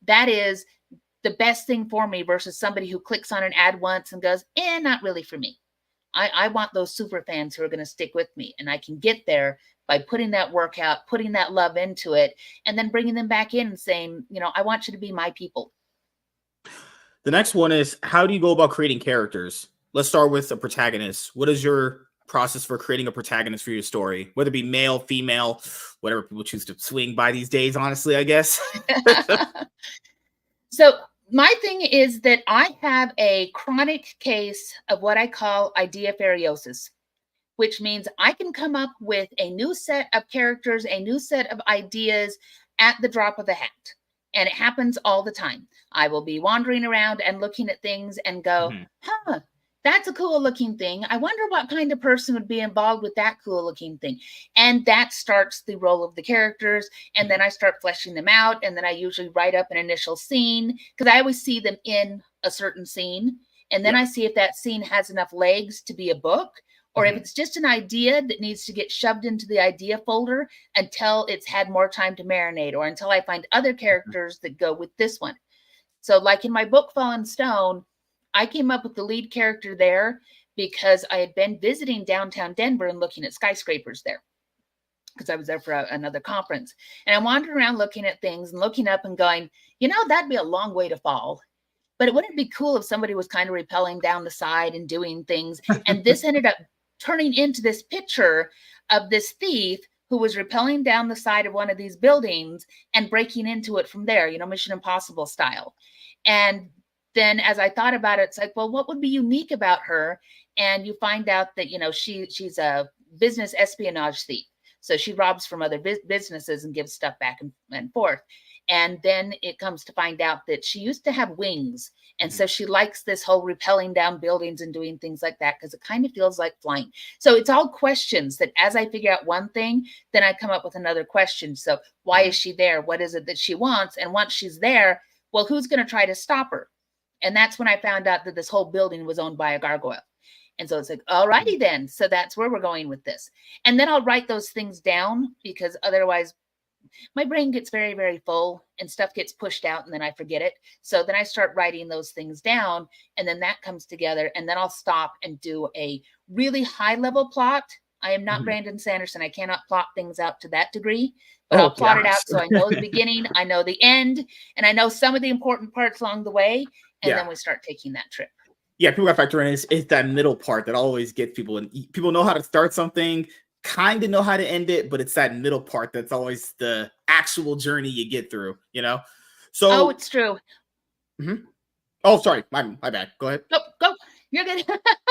[SPEAKER 1] that is the best thing for me versus somebody who clicks on an ad once and goes, not really for me. I want those super fans who are going to stick with me, and I can get there by putting that work out, putting that love into it, and then bringing them back in and saying, I want you to be my people.
[SPEAKER 2] The next one is, how do you go about creating characters? Let's start with a protagonist. What is your process for creating a protagonist for your story? Whether it be male, female, whatever people choose to swing by these days, honestly, I guess.
[SPEAKER 1] So my thing is that I have a chronic case of what I call ideafariosis, which means I can come up with a new set of characters, a new set of ideas at the drop of the hat. And it happens all the time. I will be wandering around and looking at things and go, that's a cool looking thing. I wonder what kind of person would be involved with that cool looking thing. And that starts the role of the characters. And then I start fleshing them out. And then I usually write up an initial scene, because I always see them in a certain scene. And then I see if that scene has enough legs to be a book, or if it's just an idea that needs to get shoved into the idea folder until it's had more time to marinate, or until I find other characters that go with this one. So like in my book, Fallen Stone, I came up with the lead character there because I had been visiting downtown Denver and looking at skyscrapers there, because I was there for another conference. And I wandered around looking at things and looking up and going, that'd be a long way to fall. But it wouldn't be cool if somebody was kind of rappelling down the side and doing things. And this ended up turning into this picture of this thief who was rappelling down the side of one of these buildings and breaking into it from there, Mission Impossible style. And then as I thought about it, it's like, well, what would be unique about her? And you find out that, she's a business espionage thief. So she robs from other businesses and gives stuff back and forth. And then it comes to find out that she used to have wings. And so she likes this whole rappelling down buildings and doing things like that, because it kind of feels like flying. So it's all questions that as I figure out one thing, then I come up with another question. So why is she there? What is it that she wants? And once she's there, well, who's going to try to stop her? And that's when I found out that this whole building was owned by a gargoyle. And so it's like, all righty then. So that's where we're going with this. And then I'll write those things down, because otherwise my brain gets very, very full and stuff gets pushed out and then I forget it. So then I start writing those things down, and then that comes together, and then I'll stop and do a really high level plot. I am not Brandon Sanderson. I cannot plot things out to that degree, but I'll plot it out so I know the beginning, I know the end, and I know some of the important parts along the way. And then we start taking that trip.
[SPEAKER 2] Yeah, people got to factor in is that middle part that always gets people. And people know how to start something, kind of know how to end it, but it's that middle part that's always the actual journey you get through, So
[SPEAKER 1] it's true.
[SPEAKER 2] Oh, sorry, my bad. Go ahead.
[SPEAKER 1] Go. You're good.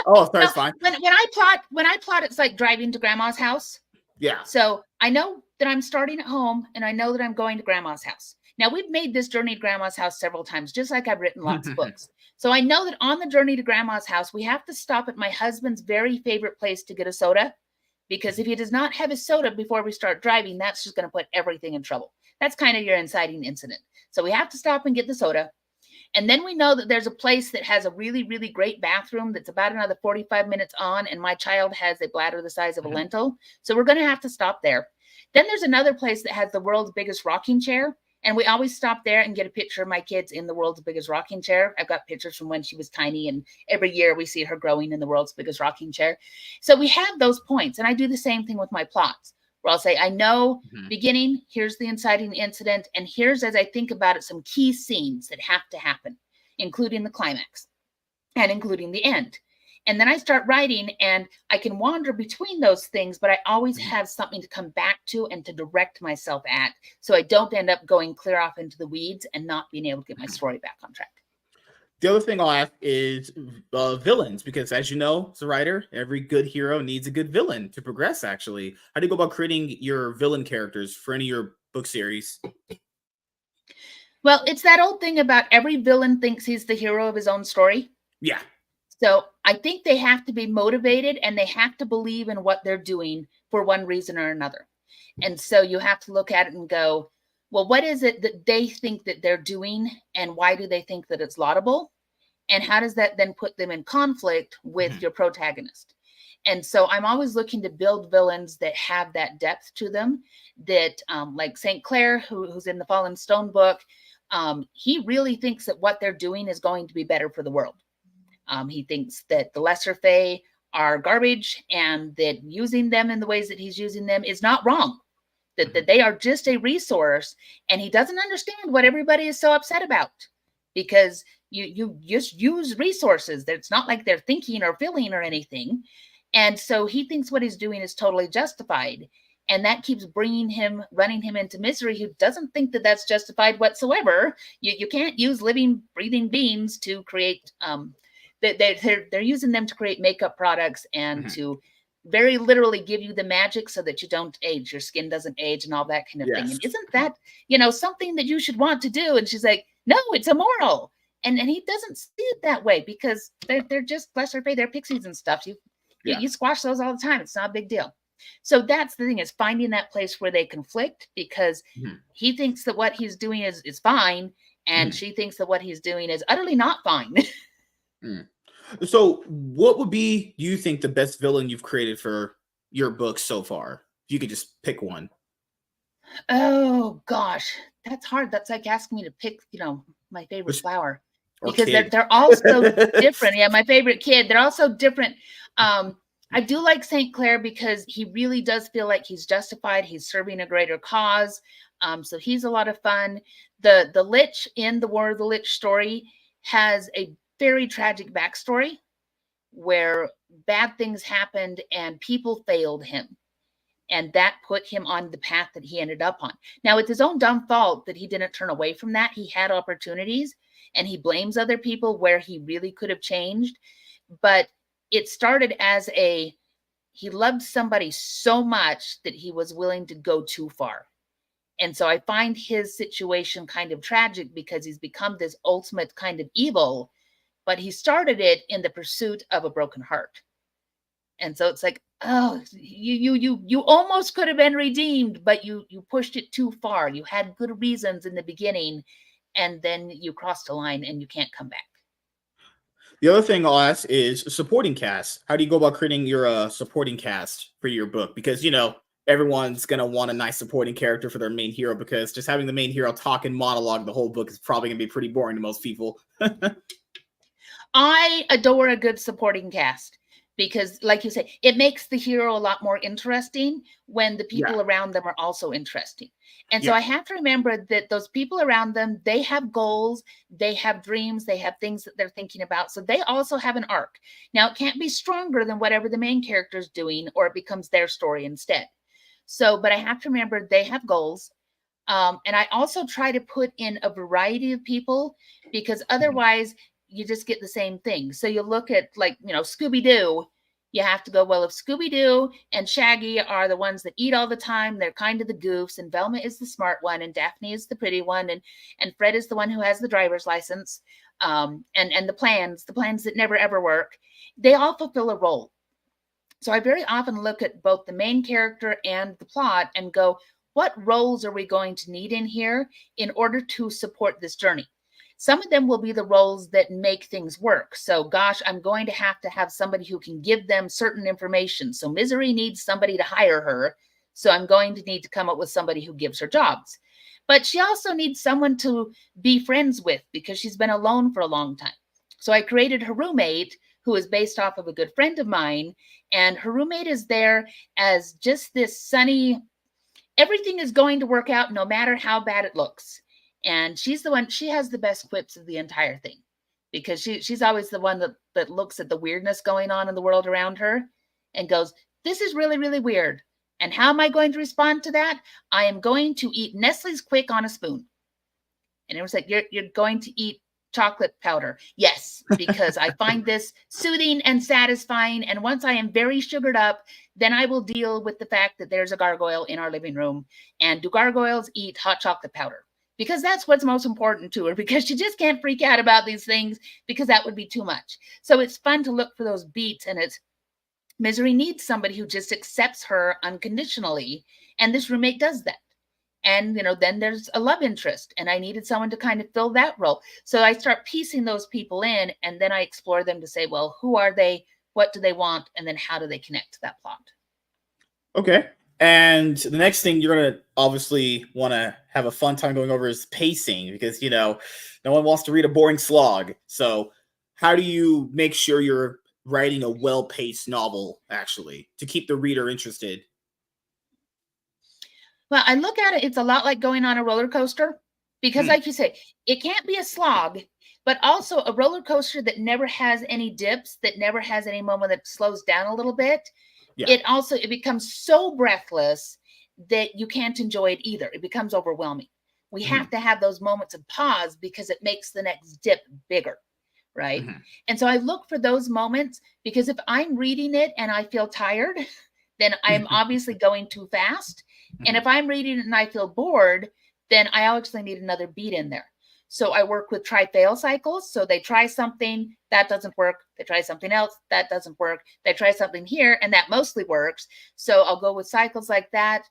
[SPEAKER 2] Oh, sorry, it's fine.
[SPEAKER 1] When I plot, it's like driving to grandma's house.
[SPEAKER 2] Yeah.
[SPEAKER 1] So I know that I'm starting at home, and I know that I'm going to grandma's house. Now, we've made this journey to grandma's house several times, just like I've written lots of books. So I know that on the journey to grandma's house, we have to stop at my husband's very favorite place to get a soda, because if he does not have a soda before we start driving, that's just going to put everything in trouble. That's kind of your inciting incident. So we have to stop and get the soda. And then we know that there's a place that has a really, really great bathroom that's about another 45 minutes on, and my child has a bladder the size of a lentil. So we're going to have to stop there. Then there's another place that has the world's biggest rocking chair. And we always stop there and get a picture of my kids in the world's biggest rocking chair. I've got pictures from when she was tiny, and every year we see her growing in the world's biggest rocking chair. So we have those points. And I do the same thing with my plots, where I'll say, I know beginning, here's the inciting incident. And here's, as I think about it, some key scenes that have to happen, including the climax and including the end. And then I start writing, and I can wander between those things, but I always have something to come back to and to direct myself at, so I don't end up going clear off into the weeds and not being able to get my story back on track.
[SPEAKER 2] The other thing I'll ask is villains, because as you know, as a writer, every good hero needs a good villain to progress, actually. How do you go about creating your villain characters for any of your book series?
[SPEAKER 1] Well, it's that old thing about every villain thinks he's the hero of his own story.
[SPEAKER 2] Yeah.
[SPEAKER 1] So I think they have to be motivated, and they have to believe in what they're doing for one reason or another. And so you have to look at it and go, well, what is it that they think that they're doing, and why do they think that it's laudable? And how does that then put them in conflict with your protagonist? And so I'm always looking to build villains that have that depth to them, that like St. Clair, who's in the Fallen Stone book, he really thinks that what they're doing is going to be better for the world. He thinks that the lesser fae are garbage, and that using them in the ways that he's using them is not wrong, that they are just a resource, and he doesn't understand what everybody is so upset about, because you just use resources. It's not like they're thinking or feeling or anything. And so he thinks what he's doing is totally justified. And that keeps running him into misery, who doesn't think that that's justified whatsoever. You can't use living, breathing beings to create, they're using them to create makeup products and to very literally give you the magic so that you don't age, your skin doesn't age and all that kind of thing. And isn't that, something that you should want to do? And she's like, no, it's immoral. And he doesn't see it that way, because they're just, lesser fae, they're pixies and stuff. You squash those all the time. It's not a big deal. So that's the thing, is finding that place where they conflict, because he thinks that what he's doing is fine, and she thinks that what he's doing is utterly not fine.
[SPEAKER 2] So what would be, you think, the best villain you've created for your book so far? If you could just pick one.
[SPEAKER 1] Oh gosh, that's hard. That's like asking me to pick, my favorite flower, because they're all so different. Yeah, my favorite kid. They're all so different. I do like St. Clair, because he really does feel like he's justified. He's serving a greater cause. So he's a lot of fun. The Lich in the War of the Lich story has a very tragic backstory, where bad things happened and people failed him. And that put him on the path that he ended up on. Now, it's his own dumb fault that he didn't turn away from that. He had opportunities, and he blames other people where he really could have changed. But it started as he loved somebody so much that he was willing to go too far. And so I find his situation kind of tragic, because he's become this ultimate kind of evil, but he started it in the pursuit of a broken heart. And so it's like, oh, you almost could have been redeemed, but you pushed it too far. You had good reasons in the beginning, and then you crossed a line and you can't come back.
[SPEAKER 2] The other thing I'll ask is supporting cast. How do you go about creating your supporting cast for your book? Because, everyone's going to want a nice supporting character for their main hero, because just having the main hero talk and monologue the whole book is probably going to be pretty boring to most people.
[SPEAKER 1] I adore a good supporting cast, because, like you say, it makes the hero a lot more interesting when the people around them are also interesting. And so I have to remember that those people around them, they have goals, they have dreams, they have things that they're thinking about. So they also have an arc. Now, it can't be stronger than whatever the main character is doing, or it becomes their story instead. So, but I have to remember they have goals. And I also try to put in a variety of people, because otherwise you just get the same thing. So you look at, like, Scooby-Doo, you have to go, well, if Scooby-Doo and Shaggy are the ones that eat all the time, they're kind of the goofs, and Velma is the smart one, and Daphne is the pretty one, and Fred is the one who has the driver's license, and the plans that never ever work. They all fulfill a role. So I very often look at both the main character and the plot and go, what roles are we going to need in here in order to support this journey? Some of them will be the roles that make things work. So, gosh, I'm going to have somebody who can give them certain information. So Misery needs somebody to hire her. So I'm going to need to come up with somebody who gives her jobs. But she also needs someone to be friends with, because she's been alone for a long time. So I created her roommate, who is based off of a good friend of mine. And her roommate is there as just this sunny, everything is going to work out no matter how bad it looks. And she's the one, she has the best quips of the entire thing. because she's always the one that looks at the weirdness going on in the world around her and goes, this is really, really weird. And how am I going to respond to that? I am going to eat Nestle's Quick on a spoon. And it was like, you're going to eat chocolate powder. Yes, because I find this soothing and satisfying. And once I am very sugared up, then I will deal with the fact that there's a gargoyle in our living room. And do gargoyles eat hot chocolate powder? Because that's what's most important to her, because she just can't freak out about these things because that would be too much. So it's fun to look for those beats, and it's Misery needs somebody who just accepts her unconditionally. And this roommate does that. And, then there's a love interest, and I needed someone to kind of fill that role. So I start piecing those people in, and then I explore them to say, well, who are they? What do they want? And then how do they connect to that plot?
[SPEAKER 2] Okay. And the next thing you're going to obviously want to have a fun time going over is pacing, because, no one wants to read a boring slog. So how do you make sure you're writing a well-paced novel, actually, to keep the reader interested?
[SPEAKER 1] Well, I look at it, it's a lot like going on a roller coaster, because like you say, it can't be a slog, but also a roller coaster that never has any dips, that never has any moment that slows down a little bit. Yeah. It becomes so breathless that you can't enjoy it either. It becomes overwhelming. We have to have those moments of pause because it makes the next dip bigger, right? And so I look for those moments, because if I'm reading it and I feel tired, then I'm obviously going too fast. And if I'm reading it and I feel bored, then I actually need another beat in there. So I work with try-fail cycles. So they try something, that doesn't work. They try something else, that doesn't work. They try something here, and that mostly works. So I'll go with cycles like that.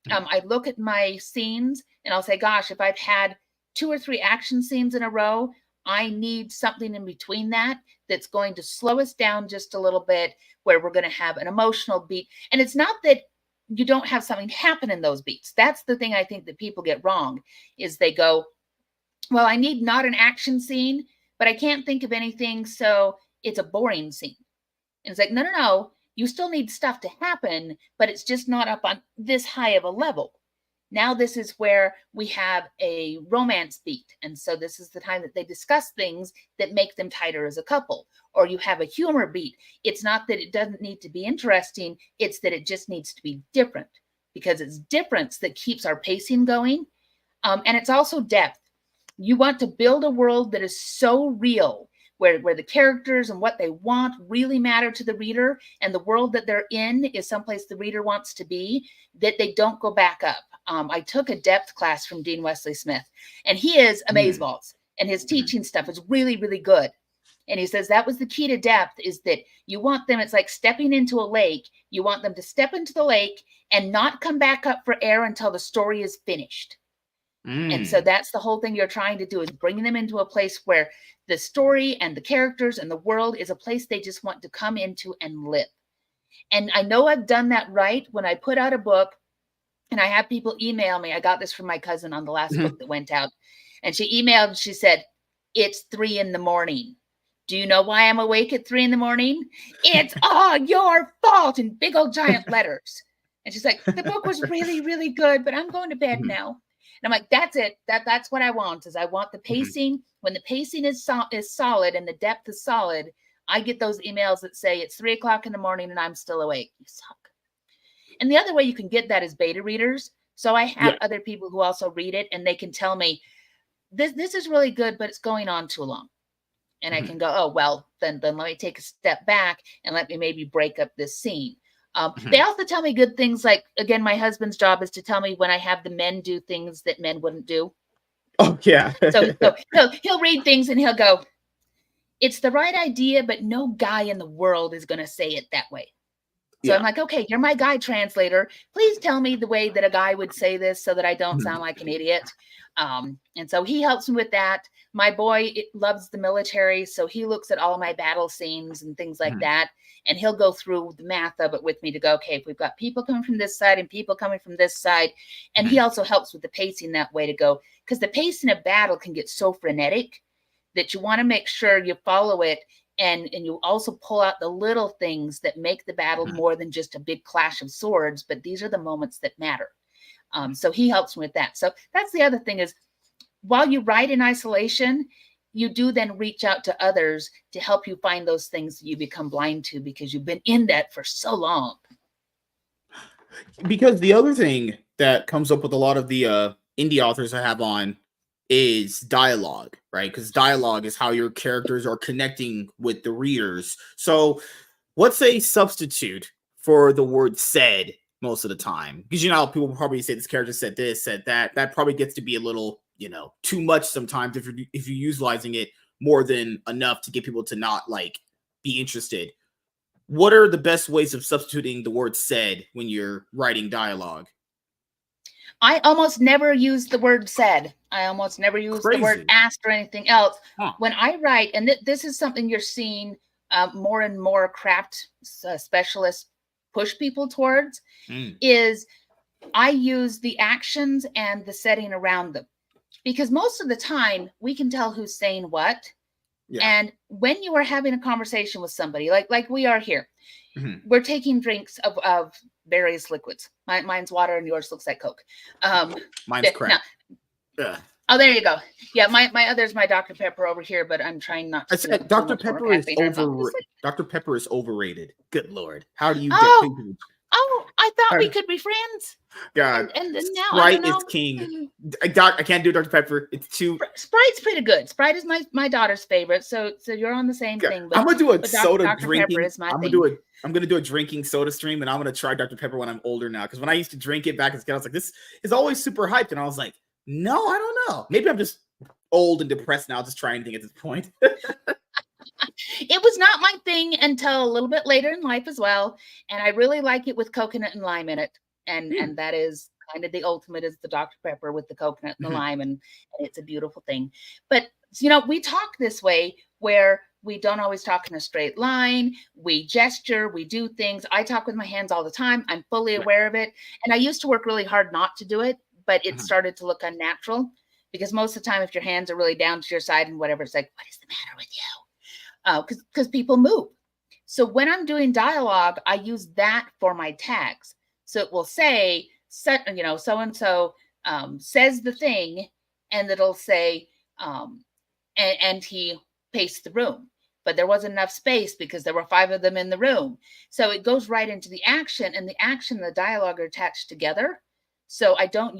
[SPEAKER 1] I look at my scenes, and I'll say, gosh, if I've had 2 or 3 action scenes in a row, I need something in between that's going to slow us down just a little bit, where we're going to have an emotional beat. And it's not that you don't have something happen in those beats. That's the thing I think that people get wrong, is they go, well, I need not an action scene, but I can't think of anything, so it's a boring scene. And it's like, no. You still need stuff to happen, but it's just not up on this high of a level. Now this is where we have a romance beat. And so this is the time that they discuss things that make them tighter as a couple. Or you have a humor beat. It's not that it doesn't need to be interesting. It's that it just needs to be different, because it's difference that keeps our pacing going. And it's also depth. You want to build a world that is so real, where the characters and what they want really matter to the reader, and the world that they're in is someplace the reader wants to be, that they don't go back up. I took a depth class from Dean Wesley Smith, and he is amazeballs, and his teaching stuff is really, really good. And he says that was the key to depth, is that you want them, it's like stepping into a lake. You want them to step into the lake and not come back up for air until the story is finished. And so that's the whole thing you're trying to do, is bringing them into a place where the story and the characters and the world is a place they just want to come into and live. And I know I've done that right when I put out a book, and I have people email me. I got this from my cousin on the last book that went out. And she emailed and she said, it's 3 a.m. Do you know why I'm awake at 3 a.m? It's all your fault, in big old giant letters. And she's like, the book was really, really good, but I'm going to bed now. And I'm like, that's it. That's what I want, is I want the pacing. When the pacing is solid and the depth is solid, I get those emails that say it's 3 o'clock in the morning and I'm still awake. You suck. And the other way you can get that is beta readers. So I have other people who also read it, and they can tell me, this is really good, but it's going on too long. And I can go, oh, well, then let me take a step back and let me maybe break up this scene. They also tell me good things, like, again, my husband's job is to tell me when I have the men do things that men wouldn't do.
[SPEAKER 2] Oh, yeah.
[SPEAKER 1] So he'll read things and he'll go, it's the right idea, but no guy in the world is going to say it that way. So I'm like, okay, you're my guy translator. Please tell me the way that a guy would say this so that I don't sound like an idiot. And so he helps me with that. My boy loves the military, so he looks at all my battle scenes and things like that. And he'll go through the math of it with me to go, okay, if we've got people coming from this side and people coming from this side. And he also helps with the pacing that way to go, because the pacing of battle can get so frenetic that you want to make sure you follow it. And you also pull out the little things that make the battle more than just a big clash of swords, but these are the moments that matter. So he helps me with that. So that's the other thing, is while you write in isolation, you do then reach out to others to help you find those things that you become blind to because you've been in that for so long.
[SPEAKER 2] Because the other thing that comes up with a lot of the indie authors I have on is dialogue, right? Because dialogue is how your characters are connecting with the readers. So what's a substitute for the word said most of the time? Because you know people probably say this character said this, said that. That probably gets to be a little, too much sometimes if you're utilizing it more than enough to get people to not like be interested. What are the best ways of substituting the word said when you're writing dialogue?
[SPEAKER 1] I almost never use the word said. I almost never use the word asked or anything else. Huh. When I write, and this is something you're seeing more and more craft specialists push people towards, is I use the actions and the setting around them. Because most of the time, we can tell who's saying what. Yeah. And when you are having a conversation with somebody, like we are here, we're taking drinks of various liquids. Mine's water and yours looks like Coke.
[SPEAKER 2] Mine's crap.
[SPEAKER 1] Oh, there you go. Yeah, my other's my Dr. Pepper over here, but I'm trying not to.
[SPEAKER 2] I said Dr. Pepper is overrated. Dr. Pepper is overrated. Good Lord. How do you get people?
[SPEAKER 1] Oh, I thought we could be friends.
[SPEAKER 2] God,
[SPEAKER 1] and now
[SPEAKER 2] Sprite is king. I can't do Dr. Pepper. It's too.
[SPEAKER 1] Sprite's pretty good. Sprite is my daughter's favorite, so you're on the same thing. But
[SPEAKER 2] I'm gonna do a soda
[SPEAKER 1] Dr.
[SPEAKER 2] drinking.
[SPEAKER 1] Pepper is my
[SPEAKER 2] I'm gonna do a drinking soda stream, and I'm gonna try Dr. Pepper when I'm older now. Because when I used to drink it back as a kid, I was like, this is always super hyped, and I was like, no, I don't know. Maybe I'm just old and depressed now. Just try anything at this point.
[SPEAKER 1] It was not my thing until a little bit later in life as well. And I really like it with coconut and lime in it. And that is kind of the ultimate is the Dr. Pepper with the coconut and the lime. And it's a beautiful thing. But, we talk this way where we don't always talk in a straight line. We gesture, we do things. I talk with my hands all the time. I'm fully aware of it. And I used to work really hard not to do it, but it started to look unnatural because most of the time, if your hands are really down to your side and whatever, it's like, what is the matter with you? Because people move. So when I'm doing dialogue, I use that for my tags. So it will say, so-and-so says the thing, and it'll say, and he paced the room. But there wasn't enough space because there were 5 of them in the room. So it goes right into the action, and the action and the dialogue are attached together. So I don't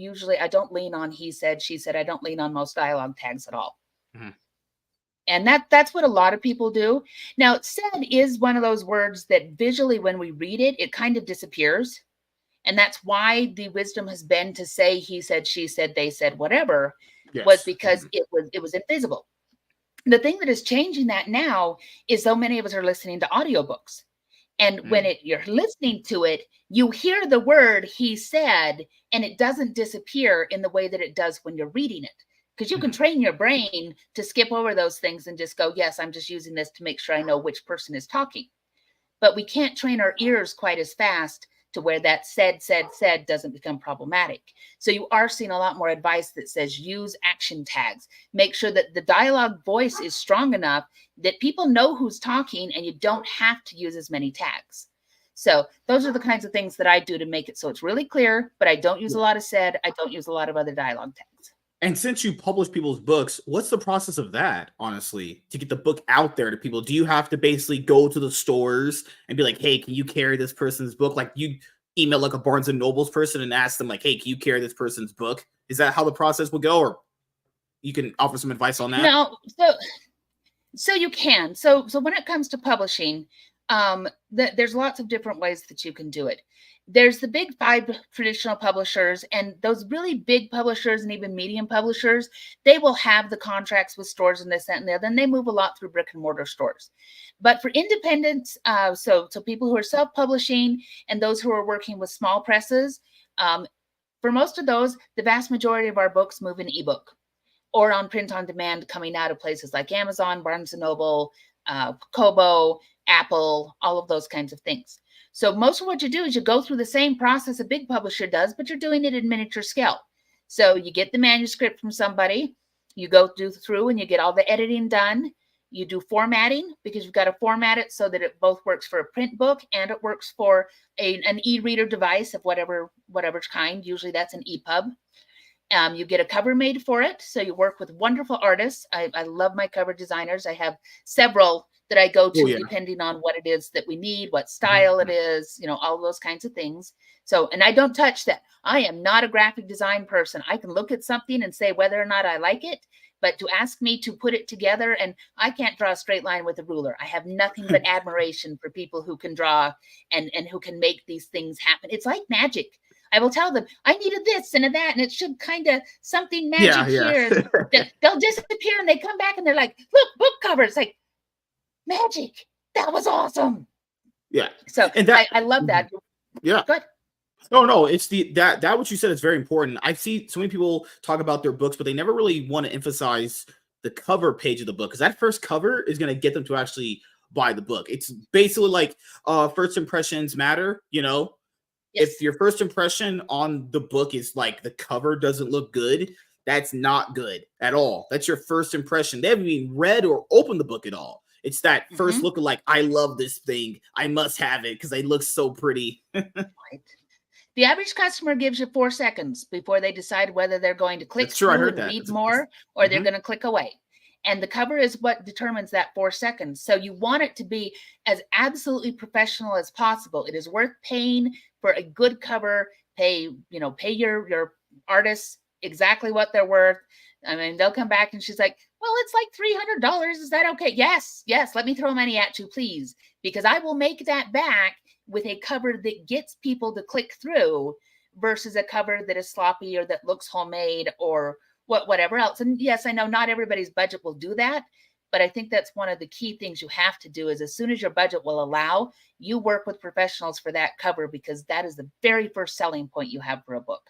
[SPEAKER 1] lean on he said, she said. I don't lean on most dialogue tags at all. And that's what a lot of people do. Now, said is one of those words that visually, when we read it, it kind of disappears. And that's why the wisdom has been to say he said, she said, they said, whatever, was because it was invisible. The thing that is changing that now is so many of us are listening to audiobooks. And when you're listening to it, you hear the word he said, and it doesn't disappear in the way that it does when you're reading it. Because you can train your brain to skip over those things and just go, yes, I'm just using this to make sure I know which person is talking. But we can't train our ears quite as fast to where that said doesn't become problematic. So you are seeing a lot more advice that says use action tags. Make sure that the dialogue voice is strong enough that people know who's talking and you don't have to use as many tags. So those are the kinds of things that I do to make it so it's really clear, but I don't use a lot of said. I don't use a lot of other dialogue tags.
[SPEAKER 2] And since you publish people's books, what's the process of that, honestly, to get the book out there to people? Do you have to basically go to the stores and be like, hey, can you carry this person's book? Like you email like a Barnes & Noble's person and ask them like, hey, can you carry this person's book? Is that how the process will go? Or you can offer some advice on that?
[SPEAKER 1] No, so you can. So when it comes to publishing, there's lots of different ways that you can do it. There's the big 5 traditional publishers, and those really big publishers and even medium publishers, they will have the contracts with stores and this, that, and the other, and they move a lot through brick and mortar stores. But for independents, so people who are self-publishing and those who are working with small presses, for most of those, the vast majority of our books move in ebook or on print on demand coming out of places like Amazon, Barnes & Noble, Kobo, Apple, all of those kinds of things. So most of what you do is you go through the same process a big publisher does, but you're doing it in miniature scale. So you get the manuscript from somebody, you go through and you get all the editing done. You do formatting because you've got to format it so that it both works for a print book and it works for an e-reader device of whatever kind. Usually that's an EPUB. You get a cover made for it. So you work with wonderful artists. I love my cover designers. I have several that I go to depending on what it is that we need, what style it is, all those kinds of things. So, and I don't touch that. I am not a graphic design person. I can look at something and say whether or not I like it, but to ask me to put it together, and I can't draw a straight line with a ruler. I have nothing but admiration for people who can draw and who can make these things happen. It's like magic. I will tell them, I needed this and that, and it should kind of something magic here. They'll disappear and they come back and they're like, look, book cover. It's like, magic. That was awesome.
[SPEAKER 2] Yeah.
[SPEAKER 1] So and that, I love that.
[SPEAKER 2] Yeah.
[SPEAKER 1] Good.
[SPEAKER 2] No, it's that what you said is very important. I see so many people talk about their books, but they never really want to emphasize the cover page of the book, because that first cover is going to get them to actually buy the book. It's basically like first impressions matter, Yes. If your first impression on the book is like the cover doesn't look good, that's not good at all. That's your first impression. They haven't even read or opened the book at all. It's that first look of like, I love this thing. I must have it because they look so pretty.
[SPEAKER 1] Right. The average customer gives you 4 seconds before they decide whether they're going to click through and read more or they're going to click away. And the cover is what determines that 4 seconds. So you want it to be as absolutely professional as possible. It is worth paying for a good cover. Pay your artists exactly what they're worth. I mean, they'll come back and she's like, well, it's like $300. Is that okay? Yes. Let me throw money at you, please, because I will make that back with a cover that gets people to click through versus a cover that is sloppy or that looks homemade or whatever else. And yes, I know not everybody's budget will do that, but I think that's one of the key things you have to do is as soon as your budget will allow, you work with professionals for that cover, because that is the very first selling point you have for a book.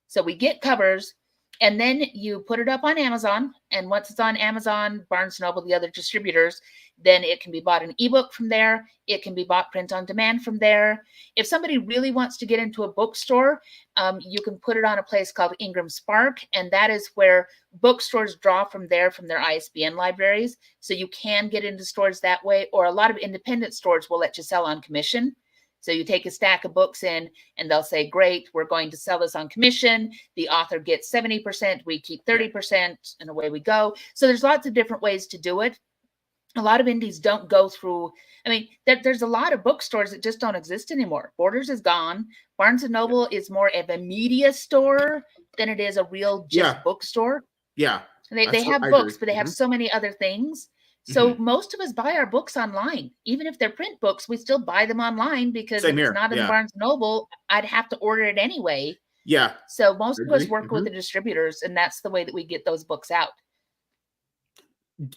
[SPEAKER 1] So we get covers, and then you put it up on Amazon. And once it's on Amazon, Barnes & Noble, the other distributors, then it can be bought an ebook from there. It can be bought print on demand from there. If somebody really wants to get into a bookstore, you can put it on a place called Ingram Spark. And that is where bookstores draw from their ISBN libraries. So you can get into stores that way, or a lot of independent stores will let you sell on commission. So you take a stack of books in and they'll say, great, we're going to sell this on commission. The author gets 70%, we keep 30%, and away we go. So there's lots of different ways to do it. A lot of indies don't go through. I mean, there's a lot of bookstores that just don't exist anymore. Borders is gone. Barnes & Noble is more of a media store than it is a real bookstore.
[SPEAKER 2] Yeah.
[SPEAKER 1] They have books, but they have so many other things. So most of us buy our books online. Even if they're print books, we still buy them online because if it's not in the Barnes & Noble, I'd have to order it anyway.
[SPEAKER 2] Yeah.
[SPEAKER 1] So most of us work with the distributors, and that's the way that we get those books out.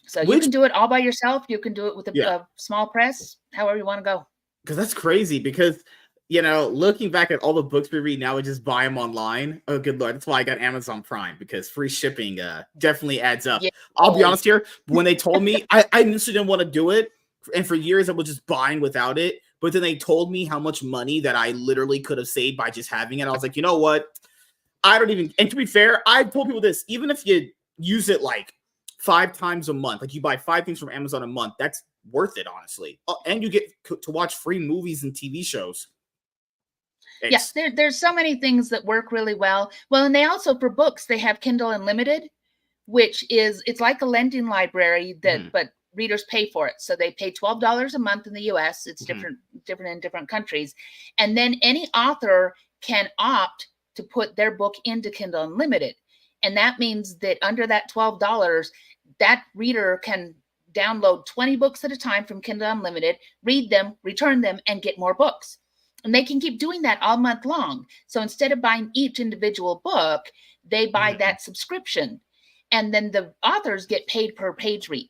[SPEAKER 1] So you can do it all by yourself. You can do it with a small press, however you want to go.
[SPEAKER 2] Because that's crazy, because looking back at all the books we read now, we just buy them online. Oh, good Lord. That's why I got Amazon Prime, because free shipping definitely adds up. Yeah. I'll be honest here. When they told me, I initially didn't want to do it. And for years, I was just buying without it. But then they told me how much money that I literally could have saved by just having it. I was like, you know what? I don't even, and to be fair, I've told people this, even if you use it like 5 times a month, like you buy 5 things from Amazon a month, that's worth it, honestly. And you get to watch free movies and TV shows.
[SPEAKER 1] Yes, there's so many things that work really well. Well, and they also, for books, they have Kindle Unlimited, which is, it's like a lending library but readers pay for it. So they pay $12 a month in the US. It's different in different countries. And then any author can opt to put their book into Kindle Unlimited. And that means that under that $12, that reader can download 20 books at a time from Kindle Unlimited, read them, return them, and get more books. And they can keep doing that all month long. So instead of buying each individual book, they buy that subscription. And then the authors get paid per page read.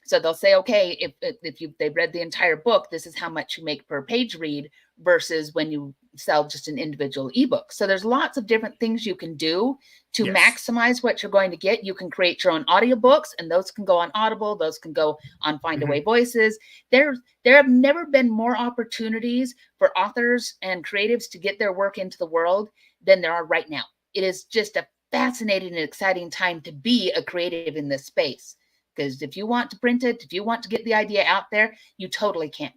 [SPEAKER 1] So they'll say, okay, if they've read the entire book, this is how much you make per page read, versus when you sell just an individual ebook. So there's lots of different things you can do to maximize what you're going to get. You can create your own audiobooks, and those can go on Audible. Those can go on Findaway Voices. There have never been more opportunities for authors and creatives to get their work into the world than there are right now. It is just a fascinating and exciting time to be a creative in this space. Because if you want to print it, if you want to get the idea out there, you totally can.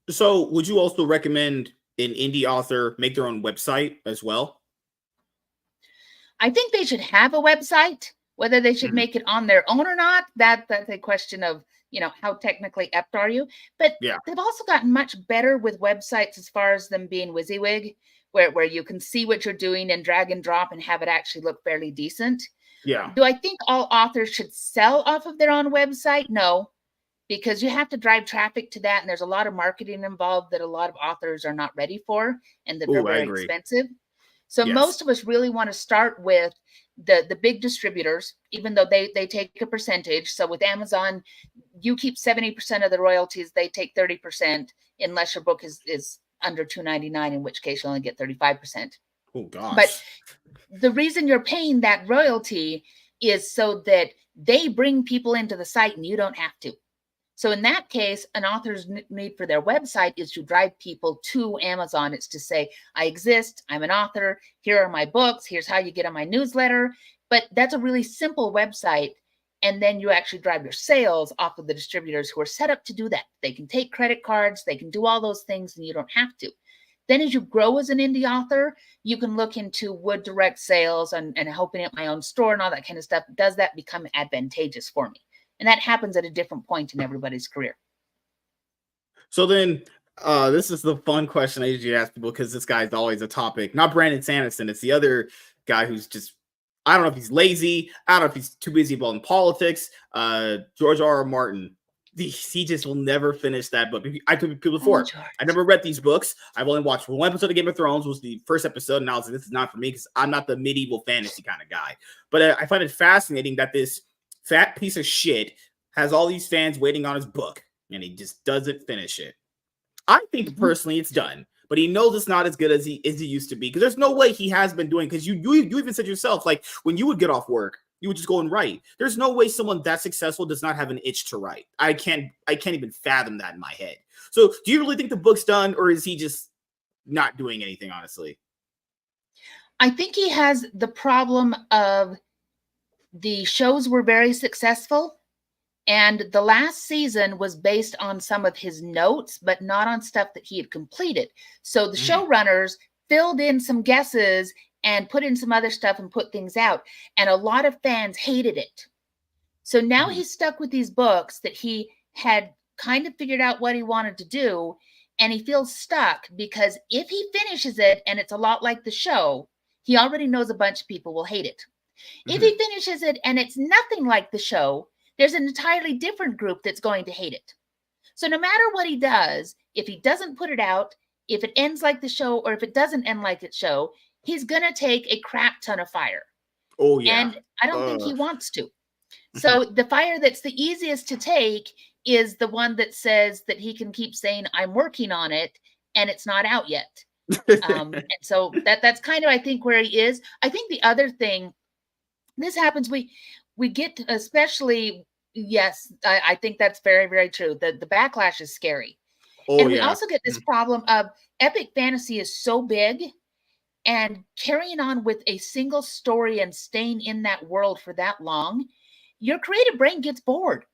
[SPEAKER 2] So would you also recommend an indie author make their own website as well?
[SPEAKER 1] I think they should have a website. Whether they should make it on their own or not, that's a question of, how technically apt are you? But they've also gotten much better with websites as far as them being WYSIWYG, where you can see what you're doing and drag and drop and have it actually look fairly decent.
[SPEAKER 2] Yeah.
[SPEAKER 1] Do I think all authors should sell off of their own website? No, because you have to drive traffic to that, and there's a lot of marketing involved that a lot of authors are not ready for, and that they're very expensive. So most of us really want to start with the big distributors, even though they take a percentage. So with Amazon, you keep 70% of the royalties, they take 30%, unless your book is under $2.99, in which case you only get 35%.
[SPEAKER 2] Oh gosh.
[SPEAKER 1] But the reason you're paying that royalty is so that they bring people into the site and you don't have to. So in that case, an author's need for their website is to drive people to Amazon. It's to say, I exist, I'm an author, here are my books, here's how you get on my newsletter. But that's a really simple website. And then you actually drive your sales off of the distributors who are set up to do that. They can take credit cards, they can do all those things, and you don't have to. Then as you grow as an indie author, you can look into would direct sales and opening up my own store and all that kind of stuff. Does that become advantageous for me? And that happens at a different point in everybody's career.
[SPEAKER 2] So then, this is the fun question I usually ask people, because this guy's always a topic. Not Brandon Sanderson. It's the other guy who's just, I don't know if he's lazy. I don't know if he's too busy involved in politics. George R.R. Martin. He just will never finish that book. I told people before, I never read these books. I've only watched one episode of Game of Thrones, was the first episode, and I was like, this is not for me, because I'm not the medieval fantasy kind of guy. But I find it fascinating that this fat piece of shit has all these fans waiting on his book, and he just doesn't finish it. I think personally it's done, but he knows it's not as good as he used to be, because there's no way he has been doing, because you even said yourself, like when you would get off work, you would just go and write. There's no way someone that successful does not have an itch to write. I can't even fathom that in my head. So do you really think the book's done, or is he just not doing anything, honestly?
[SPEAKER 1] I think he has the problem of the shows were very successful, and the last season was based on some of his notes, but not on stuff that he had completed. So the showrunners filled in some guesses and put in some other stuff and put things out. And a lot of fans hated it. So now he's stuck with these books that he had kind of figured out what he wanted to do. And he feels stuck because if he finishes it and it's a lot like the show, he already knows a bunch of people will hate it. If he finishes it and it's nothing like the show, there's an entirely different group that's going to hate it. So no matter what he does, if he doesn't put it out, if it ends like the show, or if it doesn't end like the show, he's going to take a crap ton of fire.
[SPEAKER 2] Oh, yeah.
[SPEAKER 1] And I don't think he wants to. So the fire that's the easiest to take is the one that says that he can keep saying, I'm working on it, and it's not out yet. And so that's kind of, I think, where he is. I think the other thing, this happens, we get, especially, yes, I think that's very, very true. The backlash is scary. And we also get this problem of epic fantasy is so big, and carrying on with a single story and staying in that world for that long, your creative brain gets bored.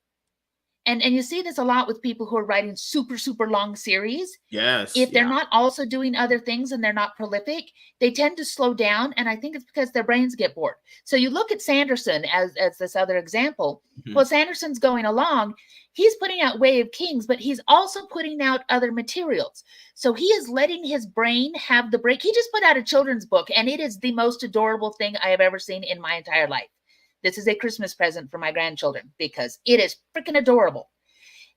[SPEAKER 1] And you see this a lot with people who are writing super, super long series.
[SPEAKER 2] Yes.
[SPEAKER 1] If they're not also doing other things and they're not prolific, they tend to slow down. And I think it's because their brains get bored. So you look at Sanderson as this other example. Well, Sanderson's going along. He's putting out Way of Kings, but he's also putting out other materials. So he is letting his brain have the break. He just put out a children's book, and it is the most adorable thing I have ever seen in my entire life. This is a Christmas present for my grandchildren because it is freaking adorable.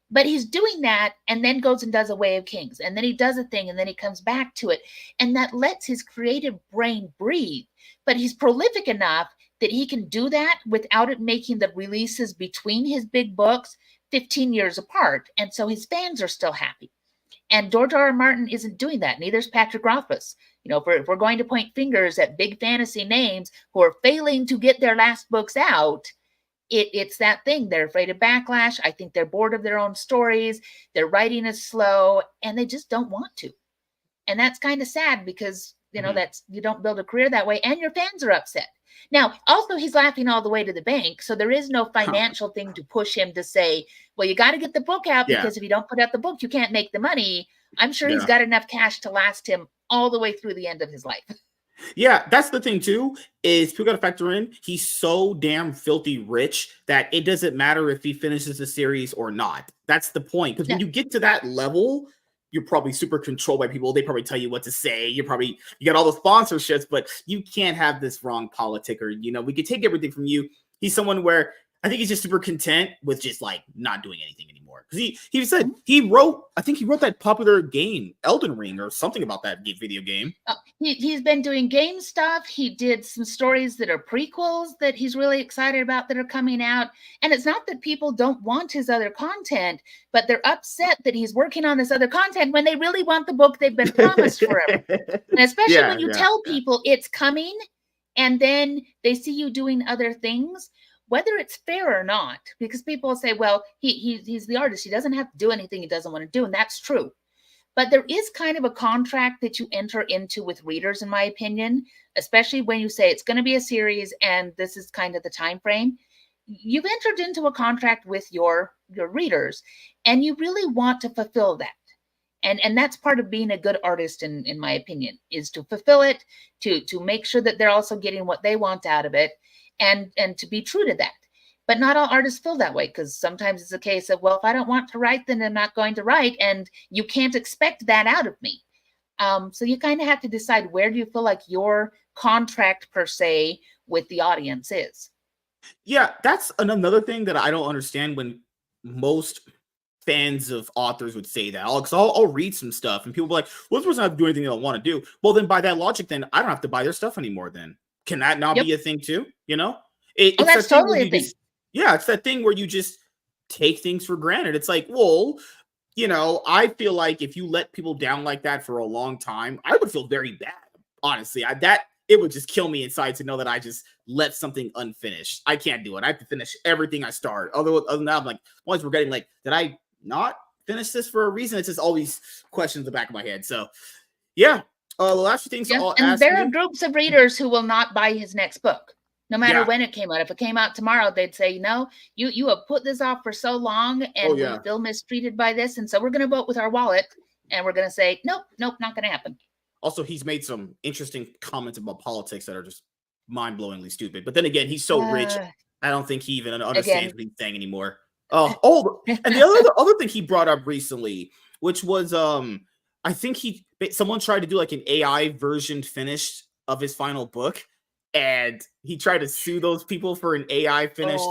[SPEAKER 1] But he's doing that and then goes and does A Way of Kings. And then he does a thing and then he comes back to it. And that lets his creative brain breathe. But he's prolific enough that he can do that without it making the releases between his big books 15 years apart. And so his fans are still happy. And George R.R. Martin isn't doing that. Neither is Patrick Rothfuss. You know, if we're going to point fingers at big fantasy names who are failing to get their last books out, it's that thing. They're afraid of backlash. I think they're bored of their own stories. Their writing is slow, and they just don't want to. And that's kind of sad because, you know, that's, you don't build a career that way, and your fans are upset. Now, also, he's laughing all the way to the bank, so there is no financial thing to push him to say, well, you got to get the book out because if you don't put out the book, you can't make the money. I'm sure he's got enough cash to last him all the way through the end of his life.
[SPEAKER 2] Yeah, that's the thing too, is people gotta factor in he's so damn filthy rich that it doesn't matter if he finishes the series or not. That's the point. Because when
[SPEAKER 1] Yeah.
[SPEAKER 2] you get to that level, you're probably super controlled by people. They probably tell you what to say. You got all the sponsorships, but you can't have this wrong politic or we could take everything from you. He's someone where I think he's just super content with just like not doing anything anymore. Because he said I think he wrote that popular game, Elden Ring, or something about that video game.
[SPEAKER 1] He's been doing game stuff. He did some stories that are prequels that he's really excited about that are coming out. And it's not that people don't want his other content, but they're upset that he's working on this other content when they really want the book they've been promised forever. And especially when you tell people it's coming and then they see you doing other things, whether it's fair or not, because people say, well, he's the artist. He doesn't have to do anything he doesn't want to do. And that's true. But there is kind of a contract that you enter into with readers, in my opinion, especially when you say it's going to be a series and this is kind of the time frame. You've entered into a contract with your readers, and you really want to fulfill that. And that's part of being a good artist, in my opinion, is to fulfill it, to make sure that they're also getting what they want out of it, and to be true to that. But not all artists feel that way, because sometimes it's a case of, well, if I don't want to write, then I'm not going to write, and you can't expect that out of me. So you kind of have to decide, where do you feel like your contract per se with the audience is.
[SPEAKER 2] Yeah, that's another thing that I don't understand when most fans of authors would say that. I'll read some stuff and people be like, well, this person doesn't have to do anything they don't want to do. Well, then by that logic, then I don't have to buy their stuff anymore then. Can that not be a thing too? It's
[SPEAKER 1] that's
[SPEAKER 2] that thing
[SPEAKER 1] totally
[SPEAKER 2] where
[SPEAKER 1] a thing.
[SPEAKER 2] it's that thing where you just take things for granted. It's like, well, I feel like if you let people down like that for a long time, I would feel very bad. Honestly, it would just kill me inside to know that I just let something unfinished. I can't do it. I have to finish everything I start. Other than that, I'm like, once we're getting like, did I not finish this for a reason? It's just all these questions in the back of my head. So, yeah. The last few things I'll
[SPEAKER 1] and
[SPEAKER 2] ask
[SPEAKER 1] there
[SPEAKER 2] you.
[SPEAKER 1] are groups of readers who will not buy his next book, no matter when it came out. If it came out tomorrow, they'd say, no, you have put this off for so long, and we feel mistreated by this, and so we're going to vote with our wallet, and we're going to say, nope, not going to happen.
[SPEAKER 2] Also, he's made some interesting comments about politics that are just mind-blowingly stupid. But then again, he's so rich, I don't think he even understands what he's saying anymore. And the other thing he brought up recently, which was I think someone tried to do like an AI version finished of his final book, and he tried to sue those people for an AI finished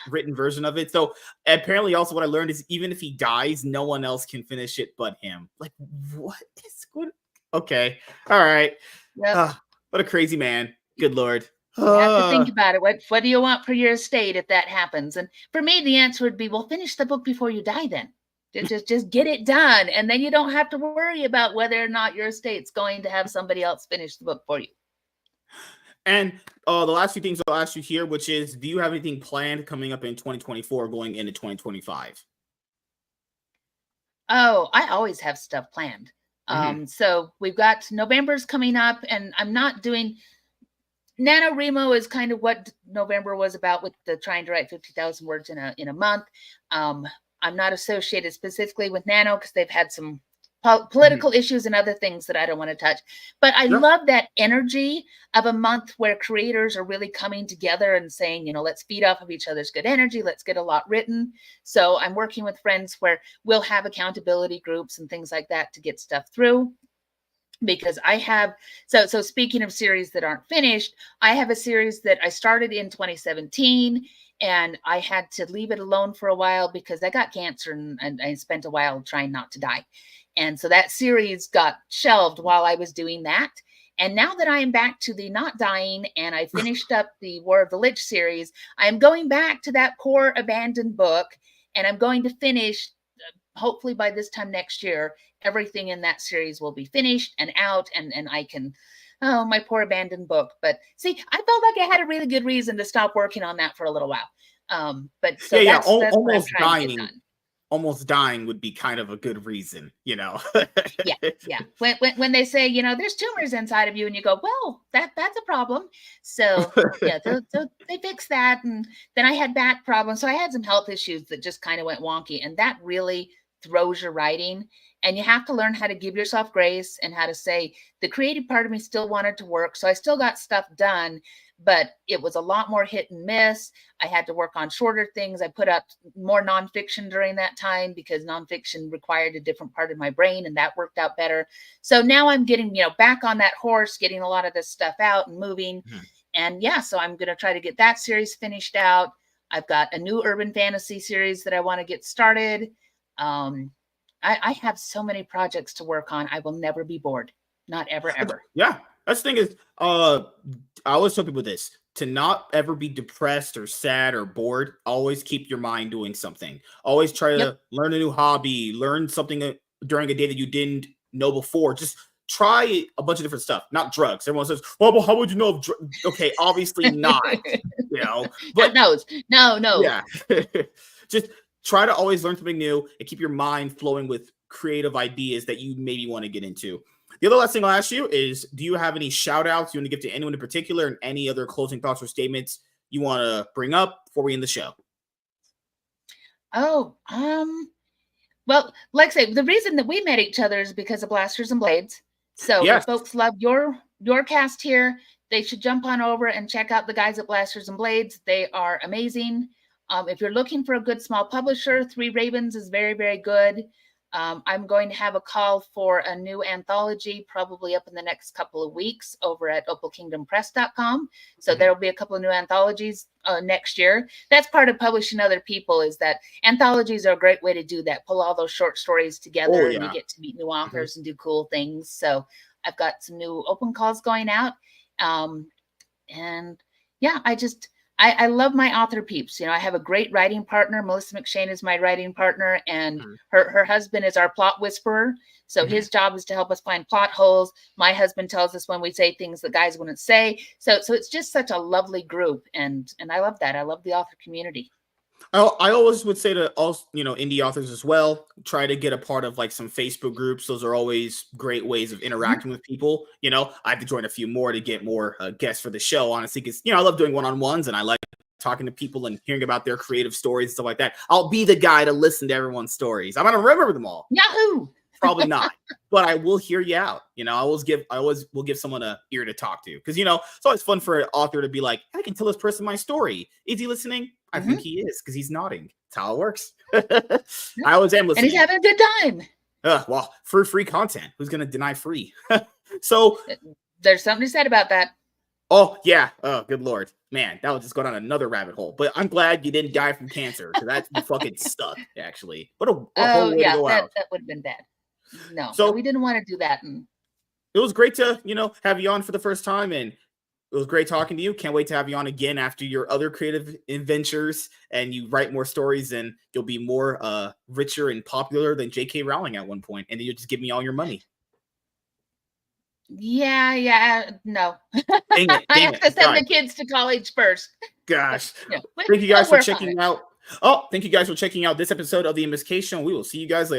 [SPEAKER 2] written version of it. So apparently, also what I learned is even if he dies, no one else can finish it but him. Like, what is good? Okay, all right.
[SPEAKER 1] Yep.
[SPEAKER 2] What a crazy man. Good Lord.
[SPEAKER 1] You have to think about it. What do you want for your estate if that happens? And for me, the answer would be, well, finish the book before you die then. Just get it done. And then you don't have to worry about whether or not your estate's going to have somebody else finish the book for you.
[SPEAKER 2] And the last few things I'll ask you here, which is, do you have anything planned coming up in 2024 going into 2025?
[SPEAKER 1] Oh, I always have stuff planned. So we've got November's coming up, and I'm not doing NaNoWriMo is kind of what November was about, with the trying to write 50,000 words in a month. I'm not associated specifically with Nano because they've had some political issues and other things that I don't want to touch. But I love that energy of a month where creators are really coming together and saying, let's feed off of each other's good energy. Let's get a lot written. So I'm working with friends where we'll have accountability groups and things like that to get stuff through. Because I have, so speaking of series that aren't finished, I have a series that I started in 2017, and I had to leave it alone for a while because I got cancer, and I spent a while trying not to die. And so that series got shelved while I was doing that. And now that I am back to the not dying, and I finished up the War of the Lich series, I'm going back to that core abandoned book, and I'm going to finish, hopefully by this time next year, everything in that series will be finished and out, and I can, my poor abandoned book. But see, I felt like I had a really good reason to stop working on that for a little while. But so that's
[SPEAKER 2] almost dying. Almost dying would be kind of a good reason,
[SPEAKER 1] Yeah. When they say, there's tumors inside of you, and you go, well, that's a problem. So yeah, so they fixed that, and then I had back problems. So I had some health issues that just kind of went wonky, and that really throws your writing. And you have to learn how to give yourself grace and how to say, the creative part of me still wanted to work. So I still got stuff done, but it was a lot more hit and miss. I had to work on shorter things. I put up more nonfiction during that time because nonfiction required a different part of my brain, and that worked out better. So now I'm getting, back on that horse, getting a lot of this stuff out and moving. And yeah, so I'm going to try to get that series finished out. I've got a new urban fantasy series that I want to get started. I have so many projects to work on. I will never be bored. Not ever, ever.
[SPEAKER 2] Yeah. That's the thing is, I always tell people this, to not ever be depressed or sad or bored. Always keep your mind doing something. Always try to learn a new hobby, learn something during a day that you didn't know before. Just try a bunch of different stuff, not drugs. Everyone says, well, but how would you know? Okay, obviously not, but
[SPEAKER 1] no.
[SPEAKER 2] Yeah. Just try to always learn something new and keep your mind flowing with creative ideas that you maybe want to get into. The other last thing I'll ask you is, do you have any shout outs you want to give to anyone in particular, and any other closing thoughts or statements you want to bring up before we end the show?
[SPEAKER 1] Oh, well, like I say, the reason that we met each other is because of Blasters and Blades. So if folks love your cast here, they should jump on over and check out the guys at Blasters and Blades. They are amazing. If you're looking for a good small publisher, Three Ravens is very, very good. I'm going to have a call for a new anthology probably up in the next couple of weeks over at opalkingdompress.com. So there will be a couple of new anthologies next year. That's part of publishing other people, is that anthologies are a great way to do that. Pull all those short stories together and you get to meet new authors and do cool things. So I've got some new open calls going out. And yeah, I love my author peeps. I have a great writing partner. Melissa McShane is my writing partner, and her husband is our plot whisperer. So his job is to help us find plot holes. My husband tells us when we say things that guys wouldn't say. So it's just such a lovely group, and I love that. I love the author community.
[SPEAKER 2] I always would say to all, indie authors as well, try to get a part of like some Facebook groups. Those are always great ways of interacting with people. I have to join a few more to get more guests for the show, honestly, because, I love doing one-on-ones and I like talking to people and hearing about their creative stories and stuff like that. I'll be the guy to listen to everyone's stories. I'm going to remember them all.
[SPEAKER 1] Yahoo!
[SPEAKER 2] Probably not, but I will hear you out. I always will give someone an ear to talk to, because, it's always fun for an author to be like, I can tell this person my story. Is he listening? I think he is, because he's nodding. That's how it works. I always am listening.
[SPEAKER 1] And he's having a good time.
[SPEAKER 2] Well, for free content, who's going to deny free? So
[SPEAKER 1] there's something to said about that.
[SPEAKER 2] Oh, yeah. Oh, good Lord. Man, that would just go down another rabbit hole. But I'm glad you didn't die from cancer, because that's fucking stuck, actually. What a whole way to go out.
[SPEAKER 1] That would have been bad. No, we didn't want to do that.
[SPEAKER 2] It was great to, have you on for the first time, and it was great talking to you. Can't wait to have you on again after your other creative adventures and you write more stories, and you'll be more richer and popular than J.K. Rowling at one point, and then you'll just give me all your money.
[SPEAKER 1] Yeah, no.
[SPEAKER 2] Dang it,
[SPEAKER 1] I have to send the kids to college first.
[SPEAKER 2] Gosh. Thank you guys for checking out. Thank you guys for checking out this episode of the MSK Show. We will see you guys later.